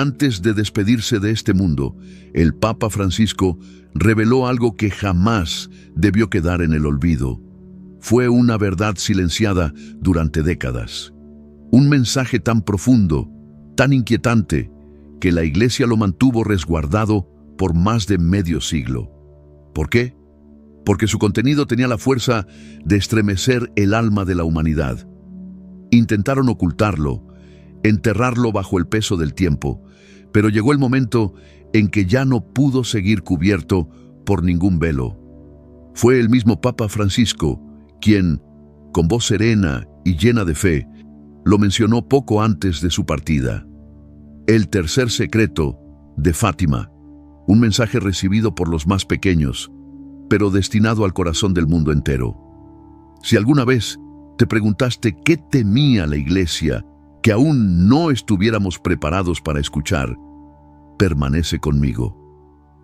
Antes de despedirse de este mundo, el Papa Francisco reveló algo que jamás debió quedar en el olvido. Fue una verdad silenciada durante décadas. Un mensaje tan profundo, tan inquietante, que la Iglesia lo mantuvo resguardado por más de medio siglo. ¿Por qué? Porque su contenido tenía la fuerza de estremecer el alma de la humanidad. Intentaron ocultarlo, enterrarlo bajo el peso del tiempo, pero llegó el momento en que ya no pudo seguir cubierto por ningún velo. Fue el mismo Papa Francisco quien, con voz serena y llena de fe, lo mencionó poco antes de su partida. El tercer secreto de Fátima, un mensaje recibido por los más pequeños, pero destinado al corazón del mundo entero. Si alguna vez te preguntaste qué temía la Iglesia, que aún no estuviéramos preparados para escuchar, permanece conmigo.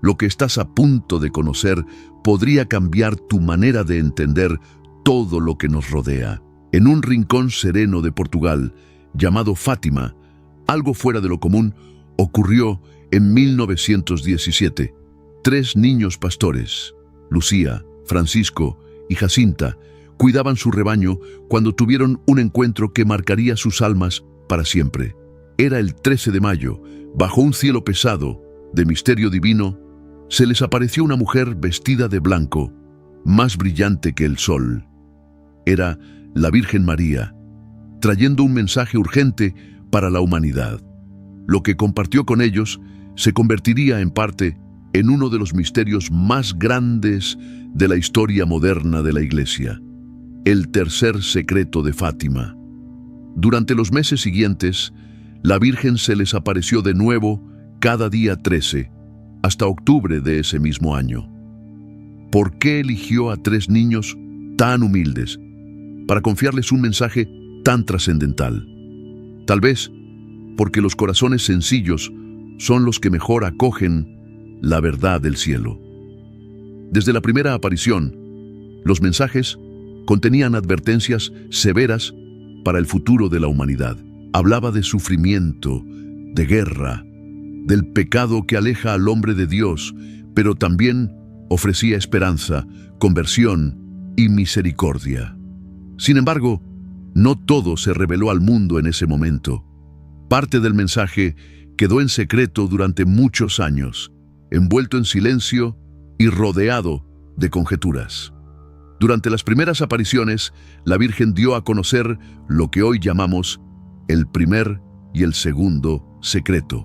Lo que estás a punto de conocer podría cambiar tu manera de entender todo lo que nos rodea. En un rincón sereno de Portugal, llamado Fátima, algo fuera de lo común ocurrió en 1917. 3 niños pastores, Lucía, Francisco y Jacinta, cuidaban su rebaño cuando tuvieron un encuentro que marcaría sus almas para siempre. Era el 13 de mayo, bajo un cielo pesado, de misterio divino, se les apareció una mujer vestida de blanco, más brillante que el sol. Era la Virgen María, trayendo un mensaje urgente para la humanidad. Lo que compartió con ellos se convertiría en parte en uno de los misterios más grandes de la historia moderna de la Iglesia. El tercer secreto de Fátima. Durante los meses siguientes, la Virgen se les apareció de nuevo cada día 13, hasta octubre de ese mismo año. ¿Por qué eligió a 3 niños tan humildes para confiarles un mensaje tan trascendental? Tal vez porque los corazones sencillos son los que mejor acogen la verdad del cielo. Desde la primera aparición, los mensajes contenían advertencias severas para el futuro de la humanidad. Hablaba de sufrimiento, de guerra, del pecado que aleja al hombre de Dios, pero también ofrecía esperanza, conversión y misericordia. Sin embargo, no todo se reveló al mundo en ese momento. Parte del mensaje quedó en secreto durante muchos años, envuelto en silencio y rodeado de conjeturas. Durante las primeras apariciones, la Virgen dio a conocer lo que hoy llamamos el primer y el segundo secreto.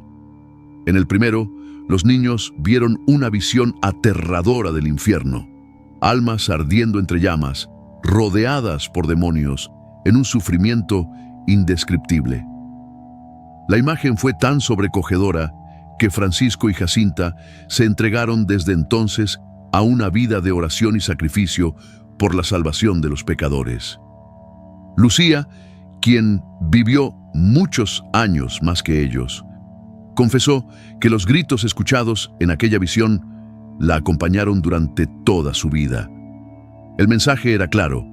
En el primero, los niños vieron una visión aterradora del infierno, almas ardiendo entre llamas, rodeadas por demonios, en un sufrimiento indescriptible. La imagen fue tan sobrecogedora que Francisco y Jacinta se entregaron desde entonces a una vida de oración y sacrificio por la salvación de los pecadores. Lucía, quien vivió muchos años más que ellos, confesó que los gritos escuchados en aquella visión la acompañaron durante toda su vida. El mensaje era claro: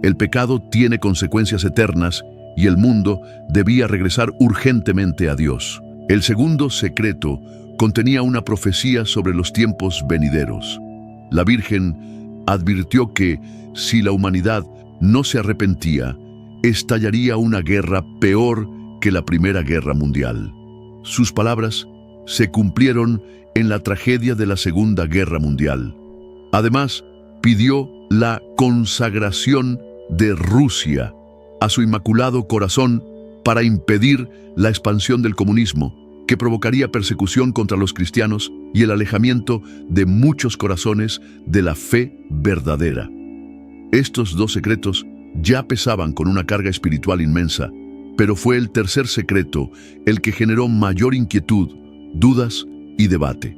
el pecado tiene consecuencias eternas y el mundo debía regresar urgentemente a Dios. El segundo secreto contenía una profecía sobre los tiempos venideros. La Virgen advirtió que, si la humanidad no se arrepentía, estallaría una guerra peor que la Primera Guerra Mundial. Sus palabras se cumplieron en la tragedia de la Segunda Guerra Mundial. Además, pidió la consagración de Rusia a su Inmaculado Corazón para impedir la expansión del comunismo, que provocaría persecución contra los cristianos y el alejamiento de muchos corazones de la fe verdadera. Estos 2 secretos ya pesaban con una carga espiritual inmensa, pero fue el tercer secreto el que generó mayor inquietud, dudas y debate.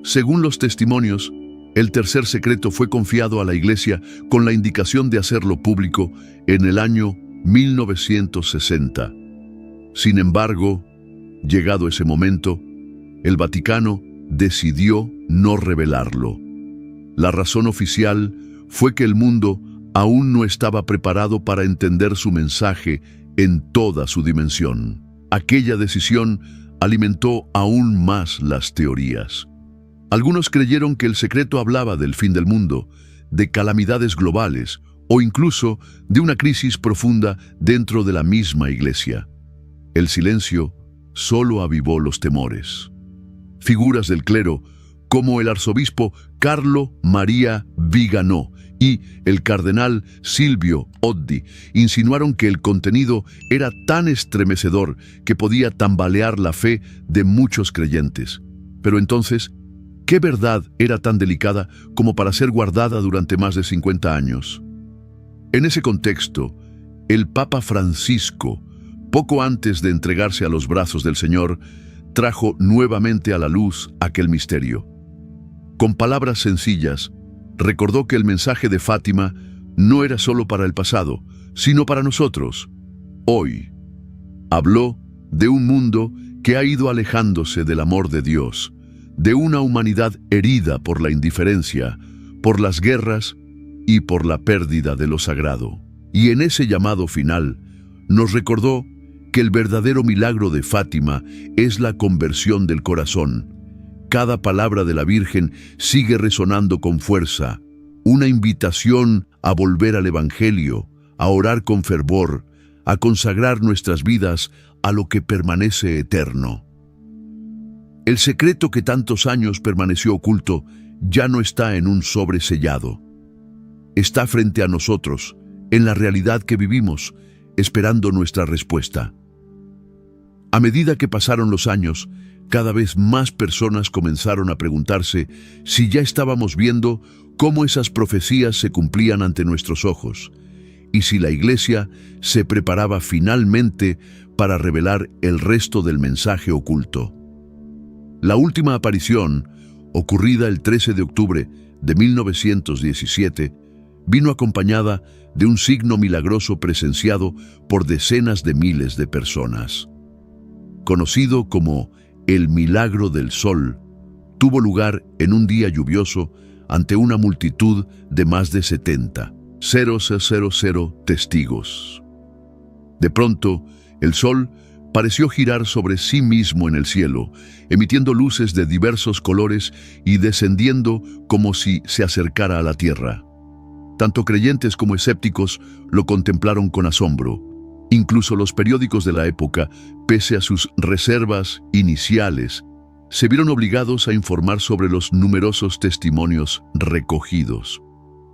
Según los testimonios, el tercer secreto fue confiado a la Iglesia con la indicación de hacerlo público en el año 1960. Sin embargo, llegado ese momento, el Vaticano decidió no revelarlo. La razón oficial fue que el mundo aún no estaba preparado para entender su mensaje en toda su dimensión. Aquella decisión alimentó aún más las teorías. Algunos creyeron que el secreto hablaba del fin del mundo, de calamidades globales o incluso de una crisis profunda dentro de la misma Iglesia. El silencio solo avivó los temores. Figuras del clero, como el arzobispo Carlo Maria Viganò y el cardenal Silvio Oddi, insinuaron que el contenido era tan estremecedor que podía tambalear la fe de muchos creyentes. Pero entonces, ¿qué verdad era tan delicada como para ser guardada durante más de 50 años? En ese contexto, el Papa Francisco, poco antes de entregarse a los brazos del Señor, trajo nuevamente a la luz aquel misterio. Con palabras sencillas, recordó que el mensaje de Fátima no era solo para el pasado, sino para nosotros, hoy. Habló de un mundo que ha ido alejándose del amor de Dios, de una humanidad herida por la indiferencia, por las guerras y por la pérdida de lo sagrado. Y en ese llamado final, nos recordó que el verdadero milagro de Fátima es la conversión del corazón. Cada palabra de la Virgen sigue resonando con fuerza, una invitación a volver al Evangelio, a orar con fervor, a consagrar nuestras vidas a lo que permanece eterno. El secreto que tantos años permaneció oculto ya no está en un sobre sellado. Está frente a nosotros, en la realidad que vivimos, esperando nuestra respuesta. A medida que pasaron los años, cada vez más personas comenzaron a preguntarse si ya estábamos viendo cómo esas profecías se cumplían ante nuestros ojos y si la Iglesia se preparaba finalmente para revelar el resto del mensaje oculto. La última aparición, ocurrida el 13 de octubre de 1917, vino acompañada de un signo milagroso presenciado por decenas de miles de personas. Conocido como el Milagro del Sol, tuvo lugar en un día lluvioso ante una multitud de más de 70,000 testigos. De pronto, el sol pareció girar sobre sí mismo en el cielo, emitiendo luces de diversos colores y descendiendo como si se acercara a la tierra. Tanto creyentes como escépticos lo contemplaron con asombro. Incluso los periódicos de la época, pese a sus reservas iniciales, se vieron obligados a informar sobre los numerosos testimonios recogidos.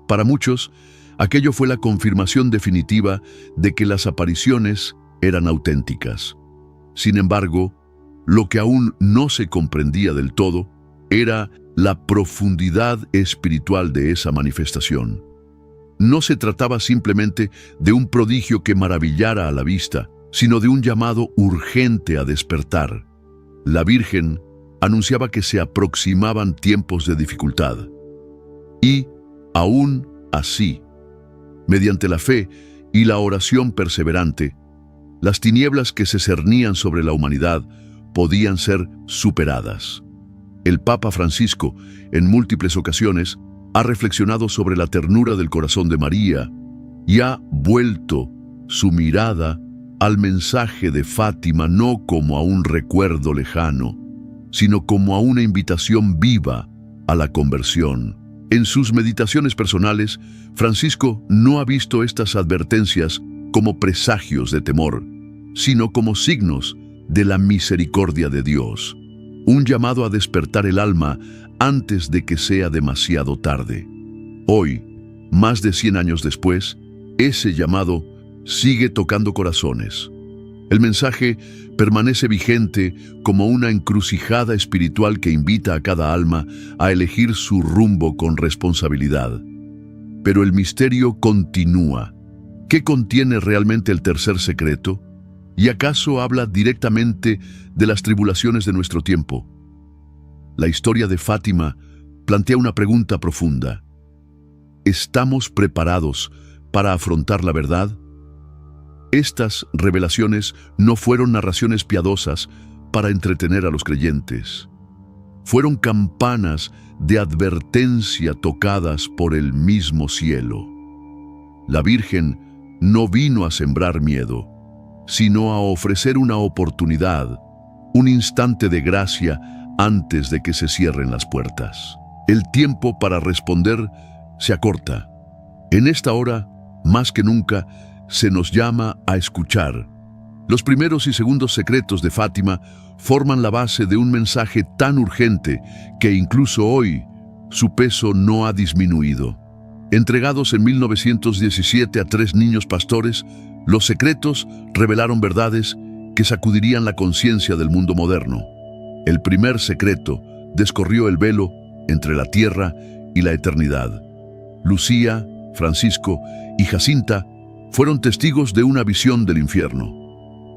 Para muchos, aquello fue la confirmación definitiva de que las apariciones eran auténticas. Sin embargo, lo que aún no se comprendía del todo era la profundidad espiritual de esa manifestación. No se trataba simplemente de un prodigio que maravillara a la vista, sino de un llamado urgente a despertar. La Virgen anunciaba que se aproximaban tiempos de dificultad. Y, aún así, mediante la fe y la oración perseverante, las tinieblas que se cernían sobre la humanidad podían ser superadas. El Papa Francisco, en múltiples ocasiones, ha reflexionado sobre la ternura del corazón de María y ha vuelto su mirada al mensaje de Fátima no como a un recuerdo lejano, sino como a una invitación viva a la conversión. En sus meditaciones personales, Francisco no ha visto estas advertencias como presagios de temor, sino como signos de la misericordia de Dios, un llamado a despertar el alma antes de que sea demasiado tarde. Hoy, más de 100 años después, ese llamado sigue tocando corazones. El mensaje permanece vigente como una encrucijada espiritual que invita a cada alma a elegir su rumbo con responsabilidad. Pero el misterio continúa. ¿Qué contiene realmente el tercer secreto? ¿Y acaso habla directamente de las tribulaciones de nuestro tiempo? La historia de Fátima plantea una pregunta profunda. ¿Estamos preparados para afrontar la verdad? Estas revelaciones no fueron narraciones piadosas para entretener a los creyentes. Fueron campanas de advertencia tocadas por el mismo cielo. La Virgen no vino a sembrar miedo, sino a ofrecer una oportunidad, un instante de gracia antes de que se cierren las puertas. El tiempo para responder se acorta. En esta hora, más que nunca, se nos llama a escuchar. Los primeros y segundos secretos de Fátima forman la base de un mensaje tan urgente que incluso hoy su peso no ha disminuido. Entregados en 1917 a 3 niños pastores, los secretos revelaron verdades que sacudirían la conciencia del mundo moderno. El primer secreto descorrió el velo entre la tierra y la eternidad. Lucía, Francisco y Jacinta fueron testigos de una visión del infierno.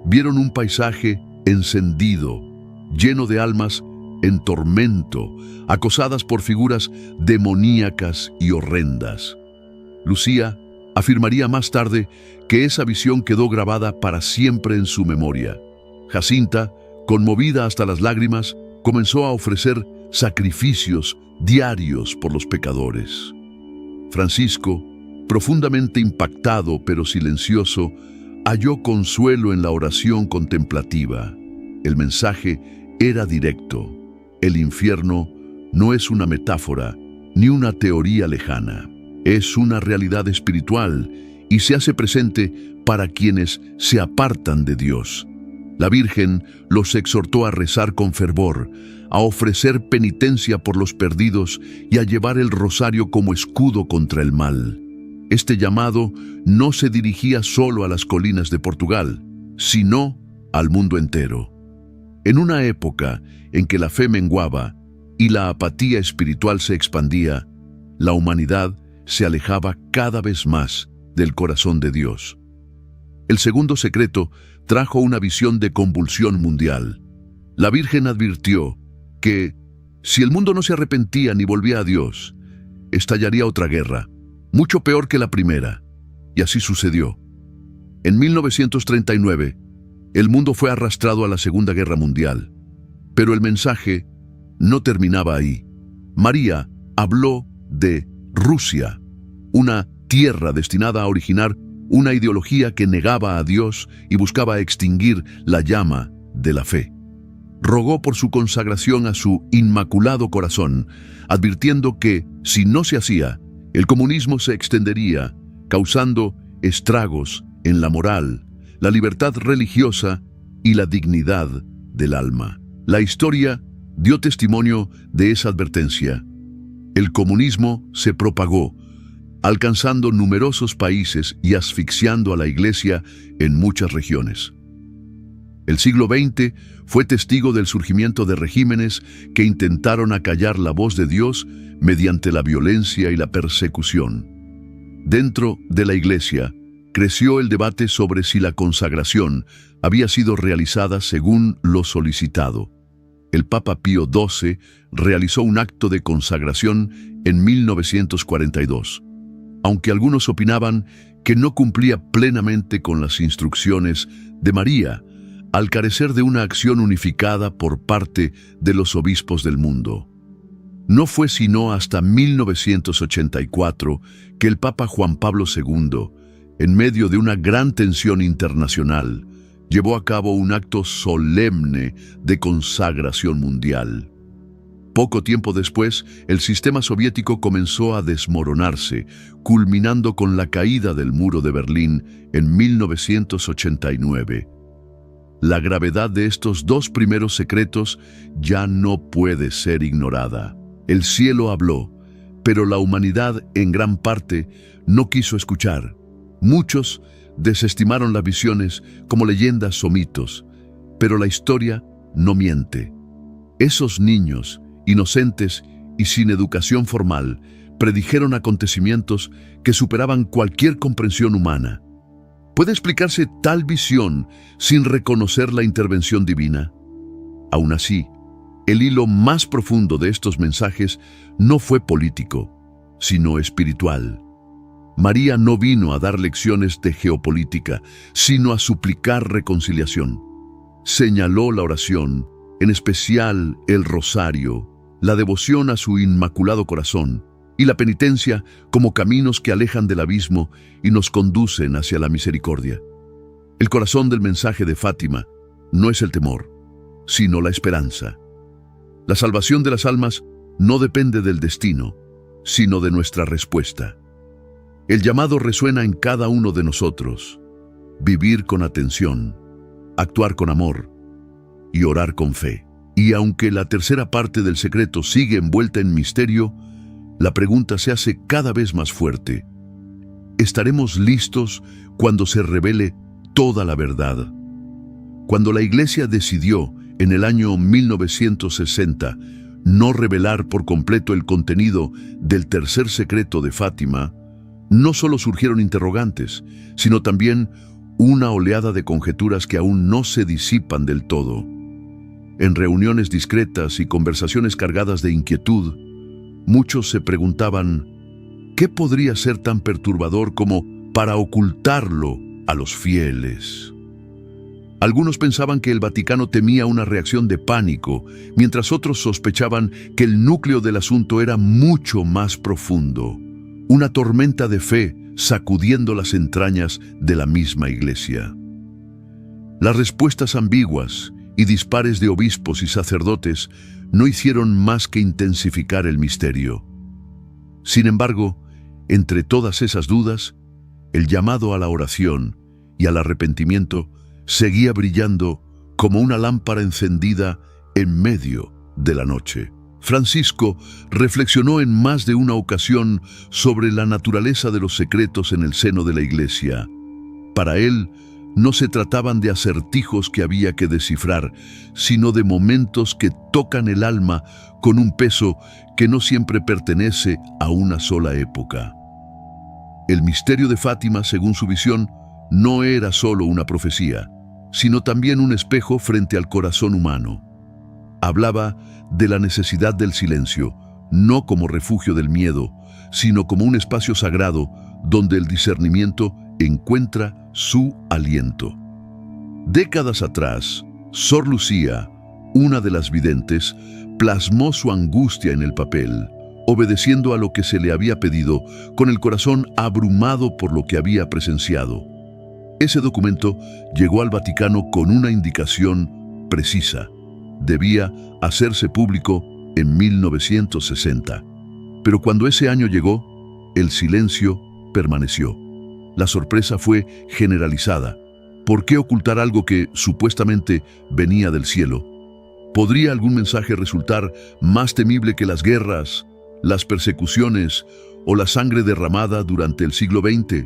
Vieron un paisaje encendido, lleno de almas en tormento, acosadas por figuras demoníacas y horrendas. Lucía afirmaría más tarde que esa visión quedó grabada para siempre en su memoria. Jacinta, conmovida hasta las lágrimas, comenzó a ofrecer sacrificios diarios por los pecadores. Francisco, profundamente impactado pero silencioso, halló consuelo en la oración contemplativa. El mensaje era directo. El infierno no es una metáfora ni una teoría lejana. Es una realidad espiritual y se hace presente para quienes se apartan de Dios. La Virgen los exhortó a rezar con fervor, a ofrecer penitencia por los perdidos y a llevar el rosario como escudo contra el mal. Este llamado no se dirigía solo a las colinas de Portugal, sino al mundo entero. En una época en que la fe menguaba y la apatía espiritual se expandía, la humanidad se alejaba cada vez más del corazón de Dios. El segundo secreto trajo una visión de convulsión mundial. La Virgen advirtió que, si el mundo no se arrepentía ni volvía a Dios, estallaría otra guerra, mucho peor que la primera, y así sucedió. En 1939, el mundo fue arrastrado a la Segunda Guerra Mundial, pero el mensaje no terminaba ahí. María habló de Rusia, una tierra destinada a originar una ideología que negaba a Dios y buscaba extinguir la llama de la fe. Rogó por su consagración a su inmaculado corazón, advirtiendo que, si no se hacía, el comunismo se extendería, causando estragos en la moral, la libertad religiosa y la dignidad del alma. La historia dio testimonio de esa advertencia. El comunismo se propagó, alcanzando numerosos países y asfixiando a la Iglesia en muchas regiones. El siglo XX fue testigo del surgimiento de regímenes que intentaron acallar la voz de Dios mediante la violencia y la persecución. Dentro de la Iglesia, creció el debate sobre si la consagración había sido realizada según lo solicitado. El Papa Pío XII realizó un acto de consagración en 1942. Aunque algunos opinaban que no cumplía plenamente con las instrucciones de María, al carecer de una acción unificada por parte de los obispos del mundo. No fue sino hasta 1984 que el Papa Juan Pablo II, en medio de una gran tensión internacional, llevó a cabo un acto solemne de consagración mundial. Poco tiempo después, el sistema soviético comenzó a desmoronarse, culminando con la caída del muro de Berlín en 1989. La gravedad de estos dos primeros secretos ya no puede ser ignorada. El cielo habló, pero la humanidad en gran parte no quiso escuchar. Muchos desestimaron las visiones como leyendas o mitos, pero la historia no miente. Esos niños, inocentes y sin educación formal, predijeron acontecimientos que superaban cualquier comprensión humana. ¿Puede explicarse tal visión sin reconocer la intervención divina? Aún así, el hilo más profundo de estos mensajes no fue político, sino espiritual. María no vino a dar lecciones de geopolítica, sino a suplicar reconciliación. Señaló la oración, en especial el rosario, la devoción a su inmaculado corazón y la penitencia como caminos que alejan del abismo y nos conducen hacia la misericordia. El corazón del mensaje de Fátima no es el temor, sino la esperanza. La salvación de las almas no depende del destino, sino de nuestra respuesta. El llamado resuena en cada uno de nosotros: vivir con atención, actuar con amor y orar con fe. Y aunque la tercera parte del secreto sigue envuelta en misterio, la pregunta se hace cada vez más fuerte: ¿estaremos listos cuando se revele toda la verdad? Cuando la Iglesia decidió, en el año 1960, no revelar por completo el contenido del tercer secreto de Fátima, no solo surgieron interrogantes, sino también una oleada de conjeturas que aún no se disipan del todo. En reuniones discretas y conversaciones cargadas de inquietud, muchos se preguntaban: ¿qué podría ser tan perturbador como para ocultarlo a los fieles? Algunos pensaban que el Vaticano temía una reacción de pánico, mientras otros sospechaban que el núcleo del asunto era mucho más profundo, una tormenta de fe sacudiendo las entrañas de la misma Iglesia. Las respuestas ambiguas y dispares de obispos y sacerdotes no hicieron más que intensificar el misterio. Sin embargo, entre todas esas dudas, el llamado a la oración y al arrepentimiento seguía brillando como una lámpara encendida en medio de la noche. Francisco reflexionó en más de una ocasión sobre la naturaleza de los secretos en el seno de la Iglesia. Para él, no se trataban de acertijos que había que descifrar, sino de momentos que tocan el alma con un peso que no siempre pertenece a una sola época. El misterio de Fátima, según su visión, no era solo una profecía, sino también un espejo frente al corazón humano. Hablaba de la necesidad del silencio, no como refugio del miedo, sino como un espacio sagrado donde el discernimiento encuentra su aliento. Décadas atrás, Sor Lucía, una de las videntes, plasmó su angustia en el papel, obedeciendo a lo que se le había pedido, con el corazón abrumado por lo que había presenciado. Ese documento llegó al Vaticano con una indicación precisa: debía hacerse público en 1960. Pero cuando ese año llegó, el silencio permaneció. La sorpresa fue generalizada. ¿Por qué ocultar algo que supuestamente venía del cielo? ¿Podría algún mensaje resultar más temible que las guerras, las persecuciones o la sangre derramada durante el siglo XX?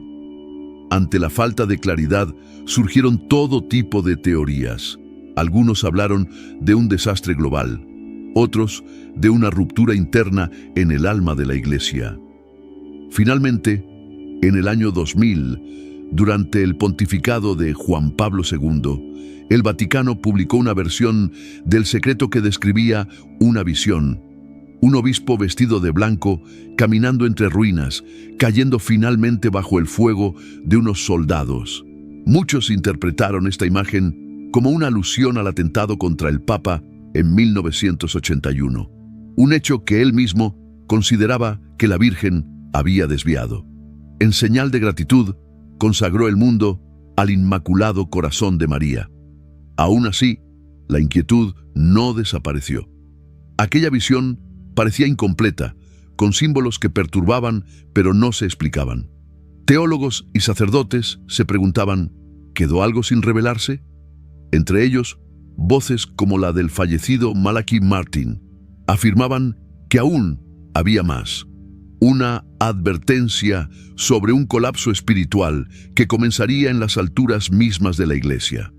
Ante la falta de claridad, surgieron todo tipo de teorías. Algunos hablaron de un desastre global, otros de una ruptura interna en el alma de la Iglesia. Finalmente, en el año 2000, durante el pontificado de Juan Pablo II, el Vaticano publicó una versión del secreto que describía una visión: un obispo vestido de blanco, caminando entre ruinas, cayendo finalmente bajo el fuego de unos soldados. Muchos interpretaron esta imagen como una alusión al atentado contra el Papa en 1981, un hecho que él mismo consideraba que la Virgen había desviado. En señal de gratitud, consagró el mundo al Inmaculado Corazón de María. Aún así, la inquietud no desapareció. Aquella visión parecía incompleta, con símbolos que perturbaban pero no se explicaban. Teólogos y sacerdotes se preguntaban: ¿quedó algo sin revelarse? Entre ellos, voces como la del fallecido Malachi Martin afirmaban que aún había más. Una advertencia sobre un colapso espiritual que comenzaría en las alturas mismas de la Iglesia.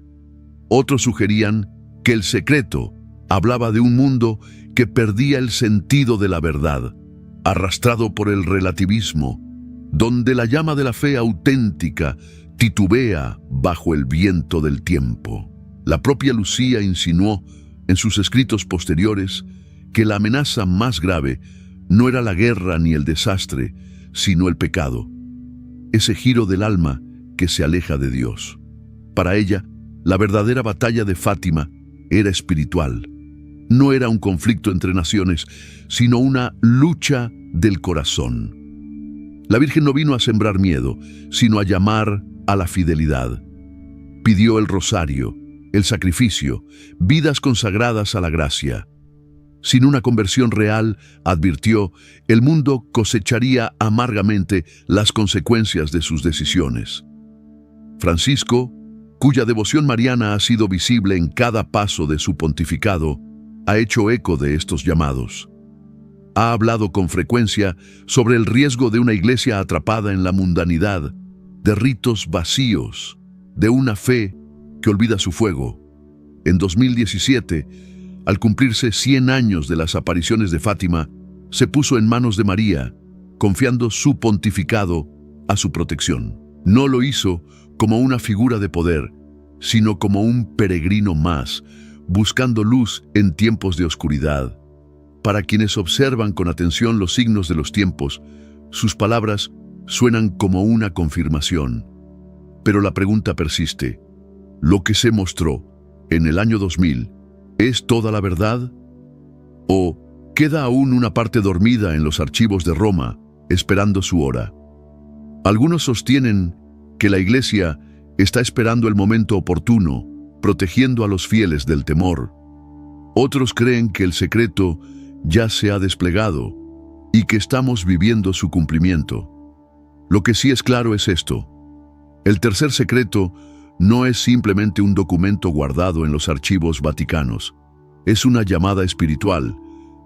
Otros sugerían que el secreto hablaba de un mundo que perdía el sentido de la verdad, arrastrado por el relativismo, donde la llama de la fe auténtica titubea bajo el viento del tiempo. La propia Lucía insinuó en sus escritos posteriores que la amenaza más grave no era la guerra ni el desastre, sino el pecado, ese giro del alma que se aleja de Dios. Para ella, la verdadera batalla de Fátima era espiritual. No era un conflicto entre naciones, sino una lucha del corazón. La Virgen no vino a sembrar miedo, sino a llamar a la fidelidad. Pidió el rosario, el sacrificio, vidas consagradas a la gracia. Sin una conversión real, advirtió, el mundo cosecharía amargamente las consecuencias de sus decisiones. Francisco, cuya devoción mariana ha sido visible en cada paso de su pontificado, ha hecho eco de estos llamados. Ha hablado con frecuencia sobre el riesgo de una iglesia atrapada en la mundanidad, de ritos vacíos, de una fe que olvida su fuego. En 2017, al cumplirse 100 años de las apariciones de Fátima, se puso en manos de María, confiando su pontificado a su protección. No lo hizo como una figura de poder, sino como un peregrino más, buscando luz en tiempos de oscuridad. Para quienes observan con atención los signos de los tiempos, sus palabras suenan como una confirmación. Pero la pregunta persiste: ¿lo que se mostró en el año 2000 es toda la verdad? ¿O queda aún una parte dormida en los archivos de Roma, esperando su hora? Algunos sostienen que la Iglesia está esperando el momento oportuno, protegiendo a los fieles del temor. Otros creen que el secreto ya se ha desplegado y que estamos viviendo su cumplimiento. Lo que sí es claro es esto: el tercer secreto no es simplemente un documento guardado en los archivos vaticanos. Es una llamada espiritual.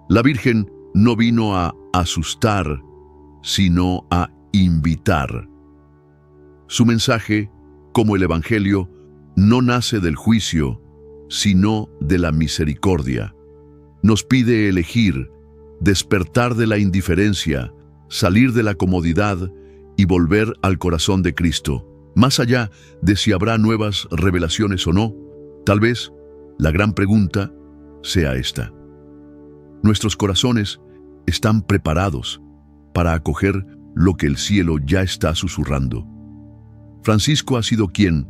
La Virgen no vino a asustar, sino a invitar. Su mensaje, como el Evangelio, no nace del juicio, sino de la misericordia. Nos pide elegir, despertar de la indiferencia, salir de la comodidad y volver al corazón de Cristo. Más allá de si habrá nuevas revelaciones o no, tal vez la gran pregunta sea esta: ¿nuestros corazones están preparados para acoger lo que el cielo ya está susurrando? Francisco ha sido quien,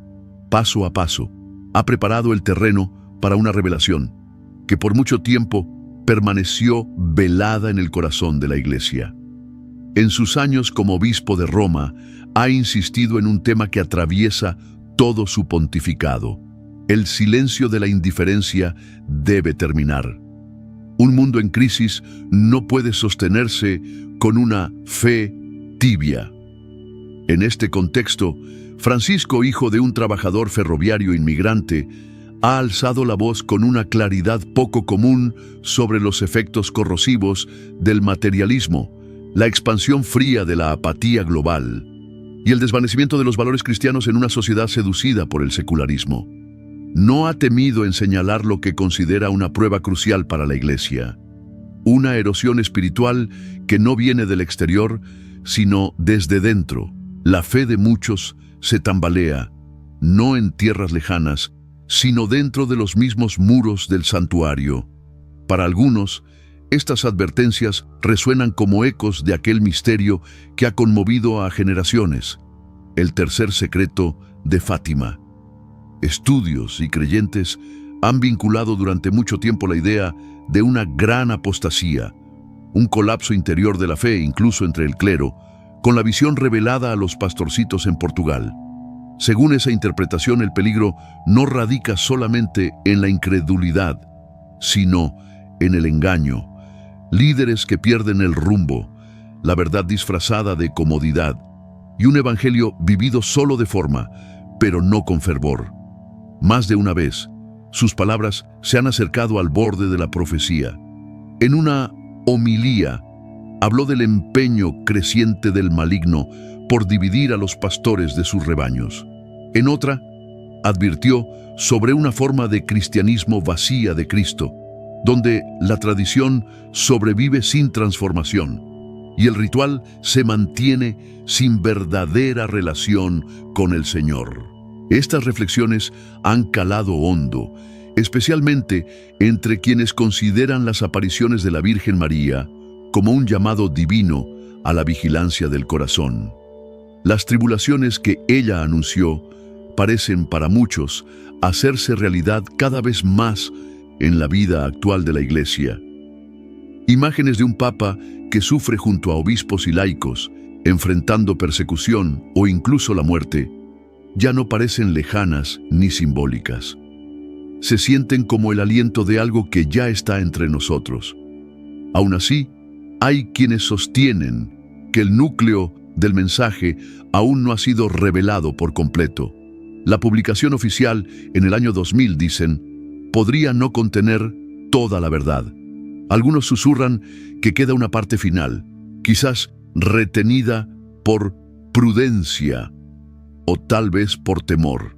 paso a paso, ha preparado el terreno para una revelación que por mucho tiempo permaneció velada en el corazón de la Iglesia. En sus años como obispo de Roma, ha insistido en un tema que atraviesa todo su pontificado: el silencio de la indiferencia debe terminar. Un mundo en crisis no puede sostenerse con una fe tibia. En este contexto, Francisco, hijo de un trabajador ferroviario inmigrante, ha alzado la voz con una claridad poco común sobre los efectos corrosivos del materialismo, la expansión fría de la apatía global y el desvanecimiento de los valores cristianos en una sociedad seducida por el secularismo. No ha temido en señalar lo que considera una prueba crucial para la Iglesia: una erosión espiritual que no viene del exterior, sino desde dentro. La fe de muchos se tambalea, no en tierras lejanas, sino dentro de los mismos muros del santuario. Para algunos, estas advertencias resuenan como ecos de aquel misterio que ha conmovido a generaciones: el tercer secreto de Fátima. Estudios y creyentes han vinculado durante mucho tiempo la idea de una gran apostasía, un colapso interior de la fe, incluso entre el clero, con la visión revelada a los pastorcitos en Portugal. Según esa interpretación, el peligro no radica solamente en la incredulidad, sino en el engaño. Líderes que pierden el rumbo, la verdad disfrazada de comodidad, y un evangelio vivido solo de forma, pero no con fervor. Más de una vez, sus palabras se han acercado al borde de la profecía. En una homilía, habló del empeño creciente del maligno por dividir a los pastores de sus rebaños. En otra, advirtió sobre una forma de cristianismo vacía de Cristo, donde la tradición sobrevive sin transformación y el ritual se mantiene sin verdadera relación con el Señor. Estas reflexiones han calado hondo, especialmente entre quienes consideran las apariciones de la Virgen María como un llamado divino a la vigilancia del corazón. Las tribulaciones que ella anunció parecen para muchos hacerse realidad cada vez más en la vida actual de la Iglesia. Imágenes de un papa que sufre junto a obispos y laicos, enfrentando persecución o incluso la muerte, ya no parecen lejanas ni simbólicas. se sienten como el aliento de algo que ya está entre nosotros. Aún así, hay quienes sostienen que el núcleo del mensaje aún no ha sido revelado por completo. La publicación oficial en el año 2000, dicen, podría no contener toda la verdad. Algunos susurran que queda una parte final, quizás retenida por prudencia o tal vez por temor.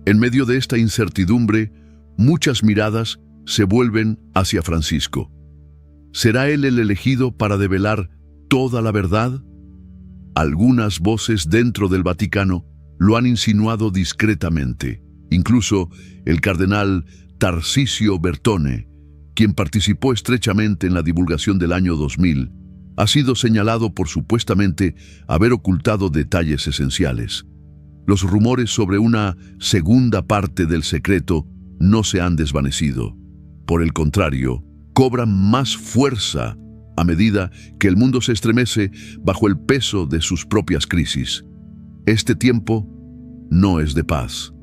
En medio de esta incertidumbre, muchas miradas se vuelven hacia Francisco. ¿Será él el elegido para develar toda la verdad? Algunas voces dentro del Vaticano lo han insinuado discretamente. Incluso el cardenal Tarcisio Bertone, quien participó estrechamente en la divulgación del año 2000, ha sido señalado por supuestamente haber ocultado detalles esenciales. Los rumores sobre una segunda parte del secreto no se han desvanecido. Por el contrario, cobran más fuerza a medida que el mundo se estremece bajo el peso de sus propias crisis. Este tiempo no es de paz.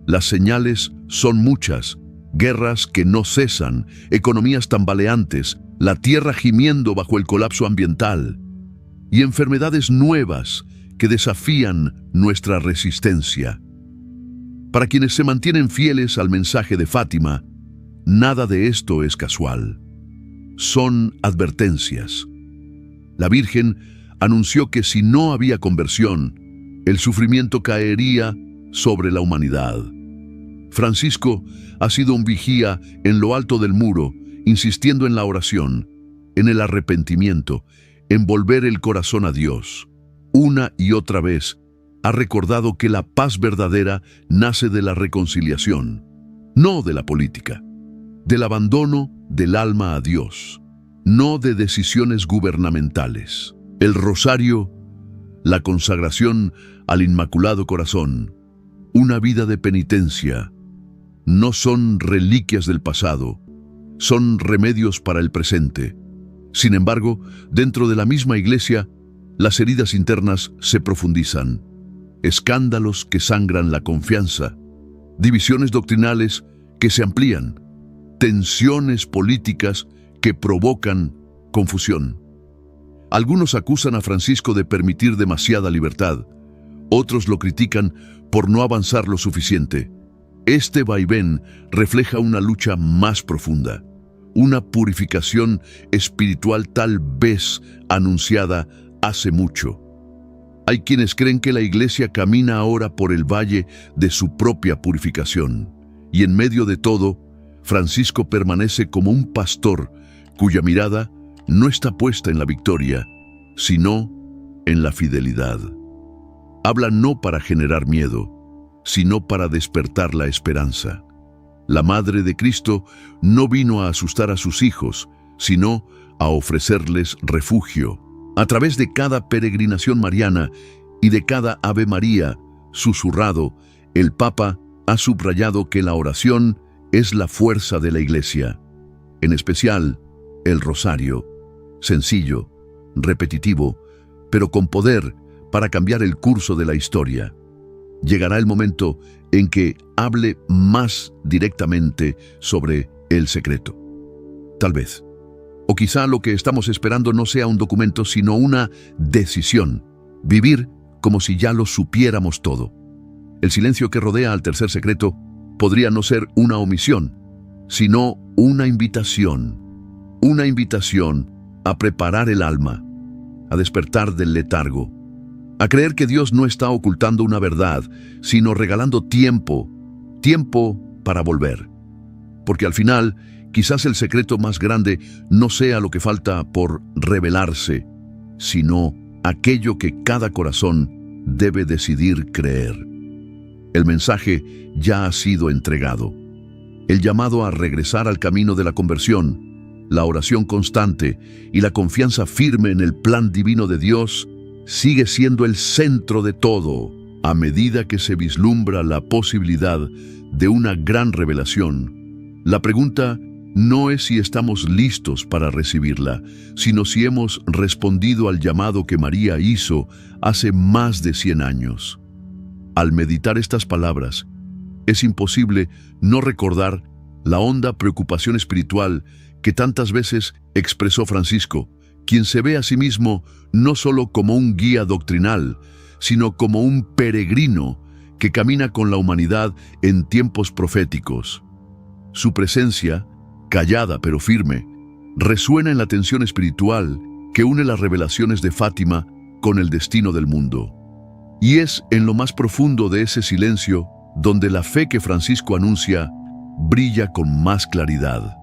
Las señales son muchas: guerras que no cesan, economías tambaleantes, la tierra gimiendo bajo el colapso ambiental y enfermedades nuevas que desafían nuestra resistencia. Para quienes se mantienen fieles al mensaje de Fátima, nada de esto es casual. Son advertencias. La Virgen anunció que si no había conversión, el sufrimiento caería sobre la humanidad. Francisco ha sido un vigía en lo alto del muro, insistiendo en la oración, en el arrepentimiento, en volver el corazón a Dios. Una y otra vez ha recordado que la paz verdadera nace de la reconciliación, no de la política, del abandono del alma a Dios, no de decisiones gubernamentales. El rosario, la consagración al Inmaculado Corazón, una vida de penitencia, no son reliquias del pasado, son remedios para el presente. Sin embargo, dentro de la misma Iglesia, las heridas internas se profundizan, escándalos que sangran la confianza, divisiones doctrinales que se amplían, tensiones políticas que provocan confusión. Algunos acusan a Francisco de permitir demasiada libertad, otros lo critican por no avanzar lo suficiente. Este vaivén refleja una lucha más profunda, una purificación espiritual tal vez anunciada hace mucho. Hay quienes creen que la Iglesia camina ahora por el valle de su propia purificación, y en medio de todo, Francisco permanece como un pastor cuya mirada no está puesta en la victoria, sino en la fidelidad. Habla no para generar miedo, sino para despertar la esperanza. La Madre de Cristo no vino a asustar a sus hijos, sino a ofrecerles refugio. A través de cada peregrinación mariana y de cada Ave María susurrado, el Papa ha subrayado que la oración es la fuerza de la Iglesia, en especial el rosario, sencillo, repetitivo, pero con poder para cambiar el curso de la historia. Llegará el momento en que hable más directamente sobre el secreto. Tal vez. O quizá lo que estamos esperando no sea un documento, sino una decisión. Vivir como si ya lo supiéramos todo. El silencio que rodea al tercer secreto podría no ser una omisión, sino una invitación. Una invitación a preparar el alma, a despertar del letargo, a creer que Dios no está ocultando una verdad, sino regalando tiempo para volver. Porque al final, quizás el secreto más grande no sea lo que falta por revelarse, sino aquello que cada corazón debe decidir creer. El mensaje ya ha sido entregado. El llamado a regresar al camino de la conversión, la oración constante y la confianza firme en el plan divino de Dios sigue siendo el centro de todo, a medida que se vislumbra la posibilidad de una gran revelación. La pregunta no es si estamos listos para recibirla, sino si hemos respondido al llamado que María hizo hace más de 100 años. Al meditar estas palabras, es imposible no recordar la honda preocupación espiritual que tantas veces expresó Francisco, quien se ve a sí mismo no solo como un guía doctrinal, sino como un peregrino que camina con la humanidad en tiempos proféticos. Su presencia, callada pero firme, resuena en la tensión espiritual que une las revelaciones de Fátima con el destino del mundo. Y es en lo más profundo de ese silencio donde la fe que Francisco anuncia brilla con más claridad.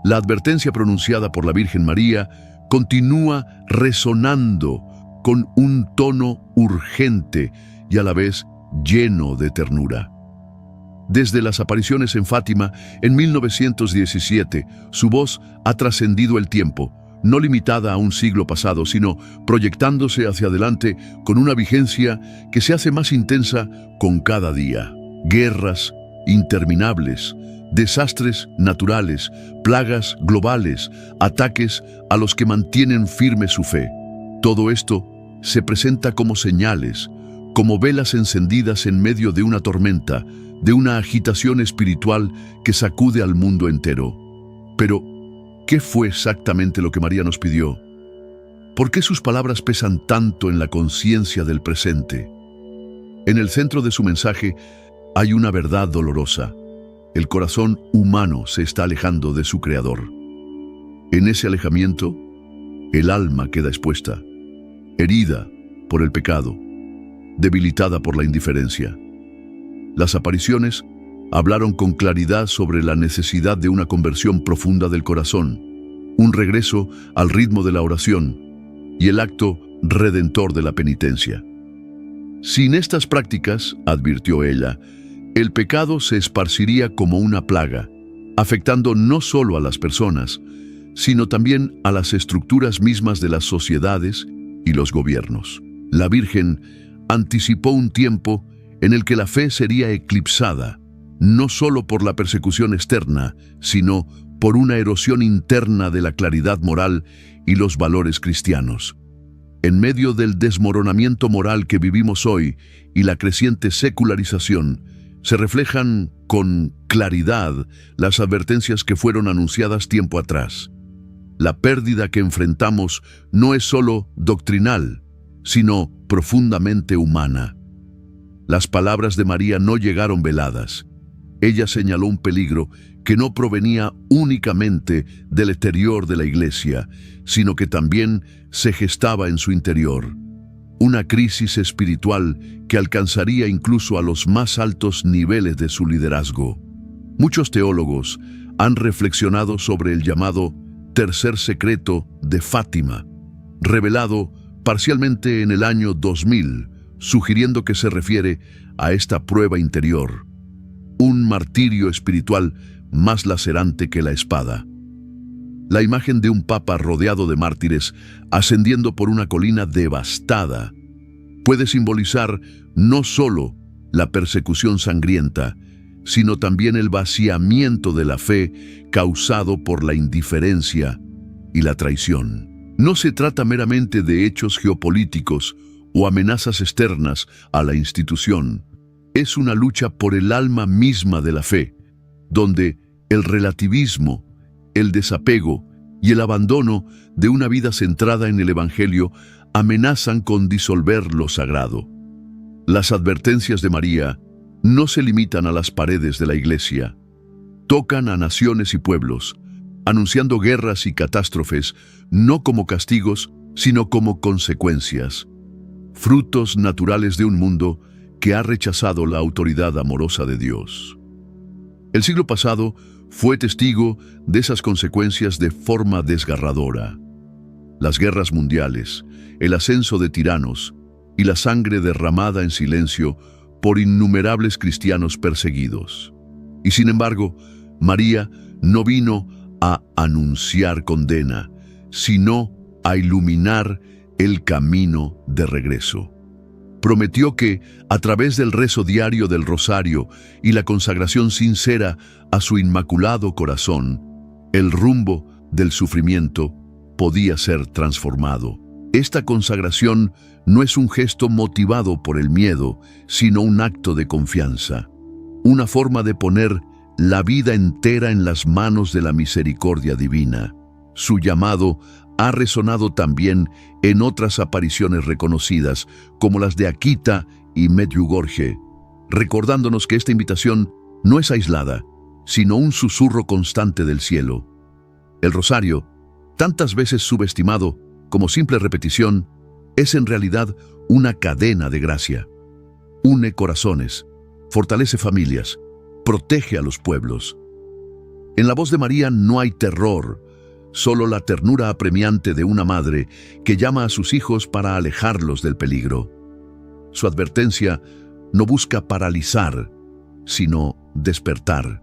La advertencia pronunciada por la Virgen María continúa resonando con un tono urgente y a la vez lleno de ternura. Desde las apariciones en Fátima en 1917, su voz ha trascendido el tiempo, no limitada a un siglo pasado, sino proyectándose hacia adelante con una vigencia que se hace más intensa con cada día. Guerras interminables, desastres naturales, plagas globales, ataques a los que mantienen firme su fe. Todo esto se presenta como señales, como velas encendidas en medio de una tormenta, de una agitación espiritual que sacude al mundo entero. Pero, ¿qué fue exactamente lo que María nos pidió? ¿Por qué sus palabras pesan tanto en la conciencia del presente? En el centro de su mensaje hay una verdad dolorosa. El corazón humano se está alejando de su Creador. En ese alejamiento, el alma queda expuesta, herida por el pecado, debilitada por la indiferencia. Las apariciones hablaron con claridad sobre la necesidad de una conversión profunda del corazón, un regreso al ritmo de la oración y el acto redentor de la penitencia. Sin estas prácticas, advirtió ella, el pecado se esparciría como una plaga, afectando no solo a las personas, sino también a las estructuras mismas de las sociedades y los gobiernos. La Virgen anticipó un tiempo en el que la fe sería eclipsada, no solo por la persecución externa, sino por una erosión interna de la claridad moral y los valores cristianos. En medio del desmoronamiento moral que vivimos hoy y la creciente secularización, se reflejan con claridad las advertencias que fueron anunciadas tiempo atrás. La pérdida que enfrentamos no es solo doctrinal, sino profundamente humana. Las palabras de María no llegaron veladas. Ella señaló un peligro que no provenía únicamente del exterior de la Iglesia, sino que también se gestaba en su interior. Una crisis espiritual que alcanzaría incluso a los más altos niveles de su liderazgo. Muchos teólogos han reflexionado sobre el llamado tercer secreto de Fátima, revelado parcialmente en el año 2000, sugiriendo que se refiere a esta prueba interior, un martirio espiritual más lacerante que la espada. La imagen de un papa rodeado de mártires ascendiendo por una colina devastada puede simbolizar no solo la persecución sangrienta, sino también el vaciamiento de la fe causado por la indiferencia y la traición. No se trata meramente de hechos geopolíticos o amenazas externas a la institución. Es una lucha por el alma misma de la fe, donde el relativismo, el desapego y el abandono de una vida centrada en el Evangelio amenazan con disolver lo sagrado. Las advertencias de María no se limitan a las paredes de la Iglesia. Tocan a naciones y pueblos, anunciando guerras y catástrofes no como castigos, sino como consecuencias, frutos naturales de un mundo que ha rechazado la autoridad amorosa de Dios. El siglo pasado fue testigo de esas consecuencias de forma desgarradora. Las guerras mundiales, el ascenso de tiranos y la sangre derramada en silencio por innumerables cristianos perseguidos. Y sin embargo, María no vino a anunciar condena, sino a iluminar el camino de regreso. Prometió que, a través del rezo diario del rosario y la consagración sincera a su inmaculado corazón, el rumbo del sufrimiento podía ser transformado. Esta consagración no es un gesto motivado por el miedo, sino un acto de confianza. una forma de poner la vida entera en las manos de la misericordia divina. Su llamado ha resonado también en otras apariciones reconocidas, como las de Akita y Medjugorje, recordándonos que esta invitación no es aislada, sino un susurro constante del cielo. El rosario, tantas veces subestimado como simple repetición, es en realidad una cadena de gracia. Une corazones, fortalece familias, protege a los pueblos. En la voz de María no hay terror, solo la ternura apremiante de una madre que llama a sus hijos para alejarlos del peligro. Su advertencia no busca paralizar, sino despertar.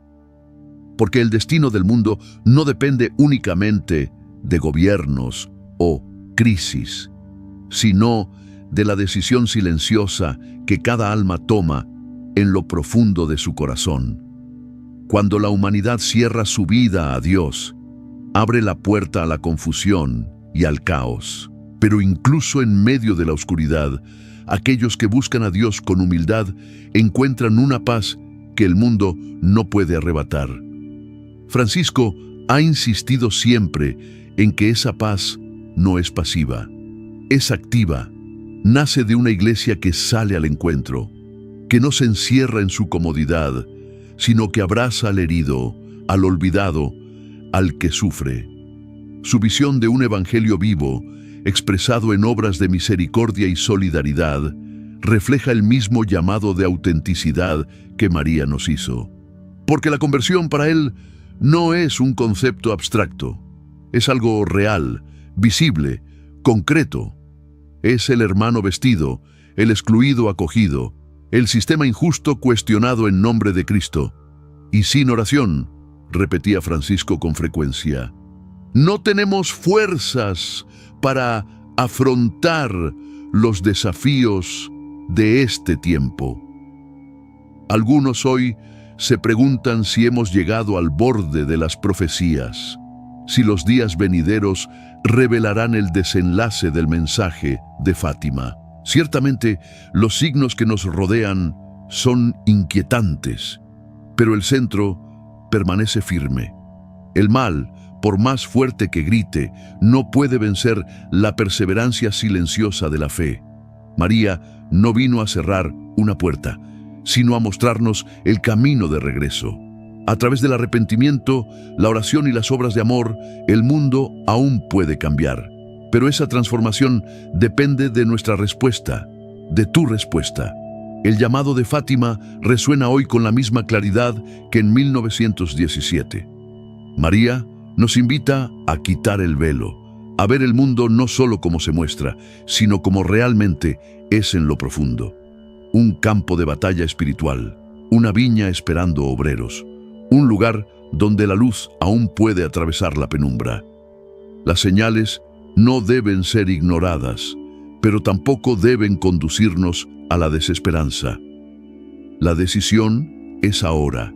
Porque el destino del mundo no depende únicamente de gobiernos o crisis, sino de la decisión silenciosa que cada alma toma en lo profundo de su corazón. Cuando la humanidad cierra su vida a Dios, abre la puerta a la confusión y al caos. Pero incluso en medio de la oscuridad, aquellos que buscan a Dios con humildad encuentran una paz que el mundo no puede arrebatar. Francisco ha insistido siempre en que esa paz no es pasiva, es activa. Nace de una iglesia que sale al encuentro, que no se encierra en su comodidad, sino que abraza al herido, al olvidado, al que sufre. Su visión de un evangelio vivo, expresado en obras de misericordia y solidaridad, refleja el mismo llamado de autenticidad que María nos hizo. Porque la conversión para él no es un concepto abstracto, es algo real, visible, concreto. Es el hermano vestido, el excluido acogido, el sistema injusto cuestionado en nombre de Cristo. Y sin oración, repetía Francisco con frecuencia, no tenemos fuerzas para afrontar los desafíos de este tiempo. Algunos hoy se preguntan si hemos llegado al borde de las profecías, si los días venideros revelarán el desenlace del mensaje de Fátima. Ciertamente, los signos que nos rodean son inquietantes, pero el centro permanece firme. El mal, por más fuerte que grite, no puede vencer la perseverancia silenciosa de la fe. María no vino a cerrar una puerta, sino a mostrarnos el camino de regreso. A través del arrepentimiento, la oración y las obras de amor, el mundo aún puede cambiar. Pero esa transformación depende de nuestra respuesta, de tu respuesta. El llamado de Fátima resuena hoy con la misma claridad que en 1917. María nos invita a quitar el velo, a ver el mundo no solo como se muestra, sino como realmente es en lo profundo. Un campo de batalla espiritual, una viña esperando obreros, un lugar donde la luz aún puede atravesar la penumbra. Las señales no deben ser ignoradas, pero tampoco deben conducirnos a la desesperanza. La decisión es ahora.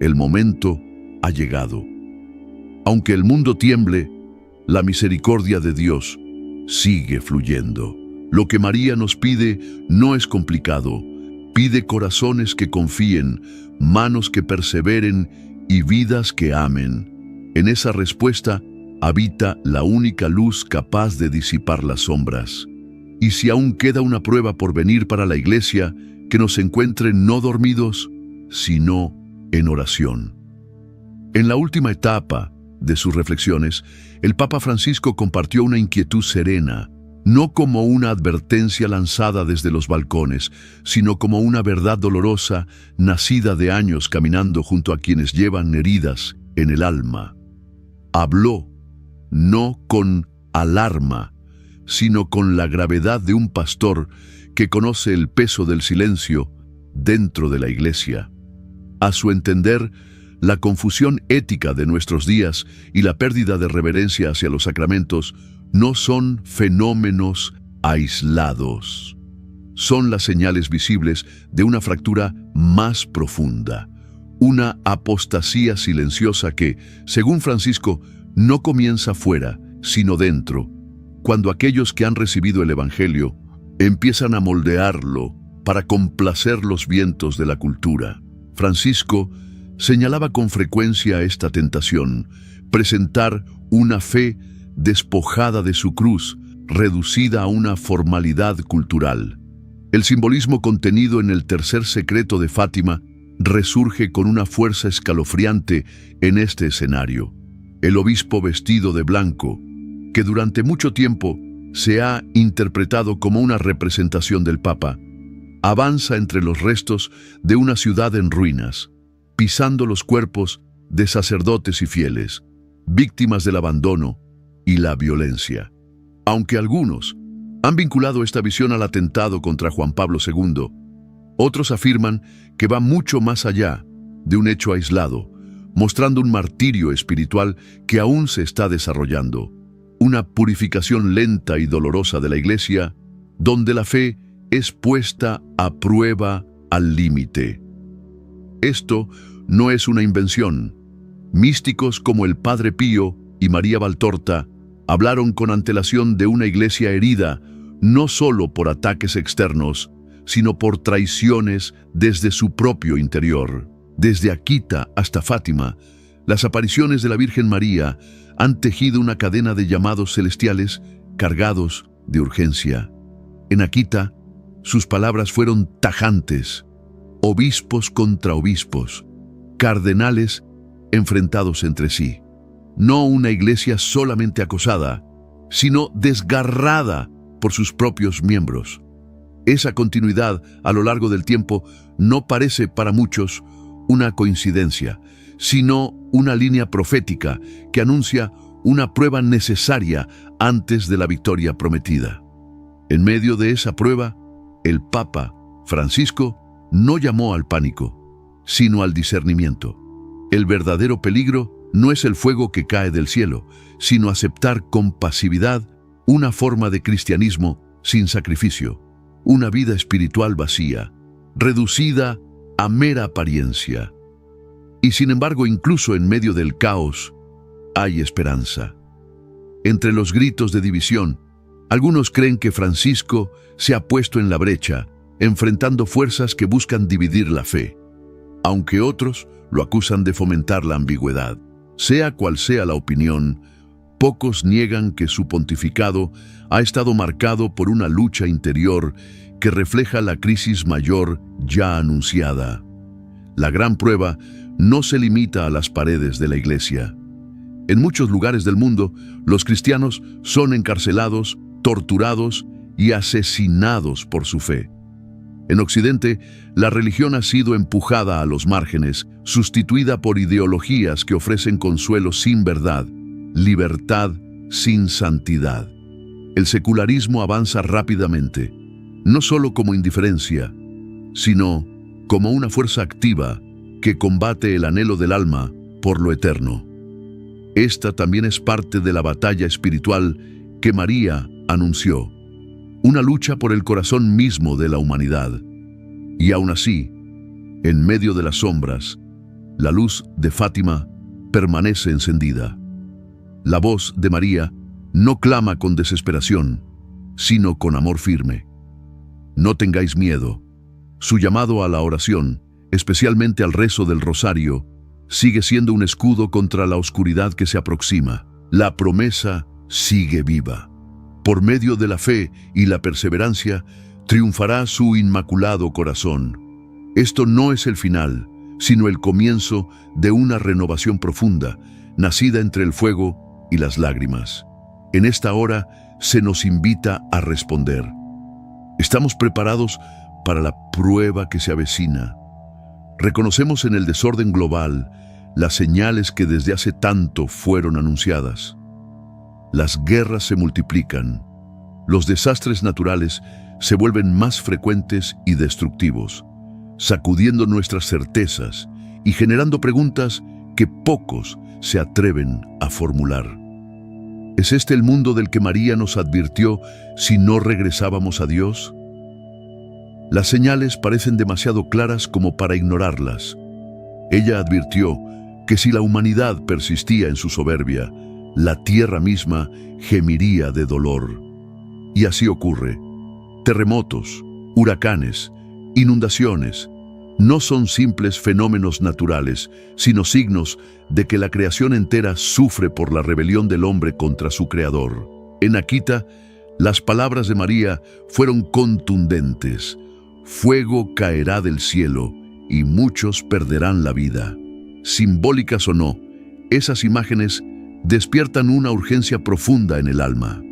El momento ha llegado. Aunque el mundo tiemble, la misericordia de Dios sigue fluyendo. Lo que María nos pide no es complicado. Pide corazones que confíen, manos que perseveren y vidas que amen. En esa respuesta habita la única luz capaz de disipar las sombras. Y si aún queda una prueba por venir para la Iglesia, que nos encuentre no dormidos, sino en oración. En la última etapa de sus reflexiones, el Papa Francisco compartió una inquietud serena, no como una advertencia lanzada desde los balcones, sino como una verdad dolorosa nacida de años caminando junto a quienes llevan heridas en el alma. Habló, no con alarma, sino con la gravedad de un pastor que conoce el peso del silencio dentro de la Iglesia. A su entender, la confusión ética de nuestros días y la pérdida de reverencia hacia los sacramentos no son fenómenos aislados. Son las señales visibles de una fractura más profunda, una apostasía silenciosa que, según Francisco, no comienza fuera, sino dentro, cuando aquellos que han recibido el Evangelio empiezan a moldearlo para complacer los vientos de la cultura. Francisco señalaba con frecuencia esta tentación: presentar una fe despojada de su cruz, reducida a una formalidad cultural. El simbolismo contenido en el tercer secreto de Fátima resurge con una fuerza escalofriante en este escenario. El obispo vestido de blanco, que durante mucho tiempo se ha interpretado como una representación del Papa, avanza entre los restos de una ciudad en ruinas, pisando los cuerpos de sacerdotes y fieles, víctimas del abandono y la violencia. Aunque algunos han vinculado esta visión al atentado contra Juan Pablo II, otros afirman que va mucho más allá de un hecho aislado, mostrando un martirio espiritual que aún se está desarrollando, una purificación lenta y dolorosa de la Iglesia, donde la fe es puesta a prueba al límite. Esto no es una invención. Místicos como el Padre Pío y María Valtorta hablaron con antelación de una iglesia herida, no solo por ataques externos, sino por traiciones desde su propio interior. Desde Akita hasta Fátima, las apariciones de la Virgen María han tejido una cadena de llamados celestiales cargados de urgencia. En Akita, sus palabras fueron tajantes: obispos contra obispos, cardenales enfrentados entre sí. No una iglesia solamente acosada, sino desgarrada por sus propios miembros. Esa continuidad a lo largo del tiempo no parece para muchos una coincidencia, sino una línea profética que anuncia una prueba necesaria antes de la victoria prometida. En medio de esa prueba, el Papa Francisco no llamó al pánico, sino al discernimiento. El verdadero peligro no es el fuego que cae del cielo, sino aceptar con pasividad una forma de cristianismo sin sacrificio, una vida espiritual vacía, reducida a mera apariencia. Y sin embargo, incluso en medio del caos, hay esperanza. Entre los gritos de división, algunos creen que Francisco se ha puesto en la brecha, enfrentando fuerzas que buscan dividir la fe, aunque otros lo acusan de fomentar la ambigüedad. Sea cual sea la opinión, pocos niegan que su pontificado ha estado marcado por una lucha interior que refleja la crisis mayor ya anunciada. La gran prueba no se limita a las paredes de la iglesia. En muchos lugares del mundo, los cristianos son encarcelados, torturados y asesinados por su fe. En Occidente, la religión ha sido empujada a los márgenes, sustituida por ideologías que ofrecen consuelo sin verdad, libertad sin santidad. El secularismo avanza rápidamente, no solo como indiferencia, sino como una fuerza activa que combate el anhelo del alma por lo eterno. Esta también es parte de la batalla espiritual que María anunció, una lucha por el corazón mismo de la humanidad. Y aún así, en medio de las sombras, la luz de Fátima permanece encendida. La voz de María no clama con desesperación, sino con amor firme. No tengáis miedo. Su llamado a la oración, especialmente al rezo del rosario, sigue siendo un escudo contra la oscuridad que se aproxima. La promesa sigue viva. Por medio de la fe y la perseverancia, triunfará su inmaculado corazón. Esto no es el final, sino el comienzo de una renovación profunda, nacida entre el fuego y las lágrimas. En esta hora se nos invita a responder. ¿Estamos preparados para la prueba que se avecina? Reconocemos en el desorden global las señales que desde hace tanto fueron anunciadas. Las guerras se multiplican, los desastres naturales se vuelven más frecuentes y destructivos, sacudiendo nuestras certezas y generando preguntas que pocos se atreven a formular. ¿Es este el mundo del que María nos advirtió si no regresábamos a Dios? Las señales parecen demasiado claras como para ignorarlas. Ella advirtió que si la humanidad persistía en su soberbia, la tierra misma gemiría de dolor. Y así ocurre. Terremotos, huracanes, inundaciones, no son simples fenómenos naturales, sino signos de que la creación entera sufre por la rebelión del hombre contra su Creador. En Akita, las palabras de María fueron contundentes. Fuego caerá del cielo y muchos perderán la vida. Simbólicas o no, esas imágenes despiertan una urgencia profunda en el alma.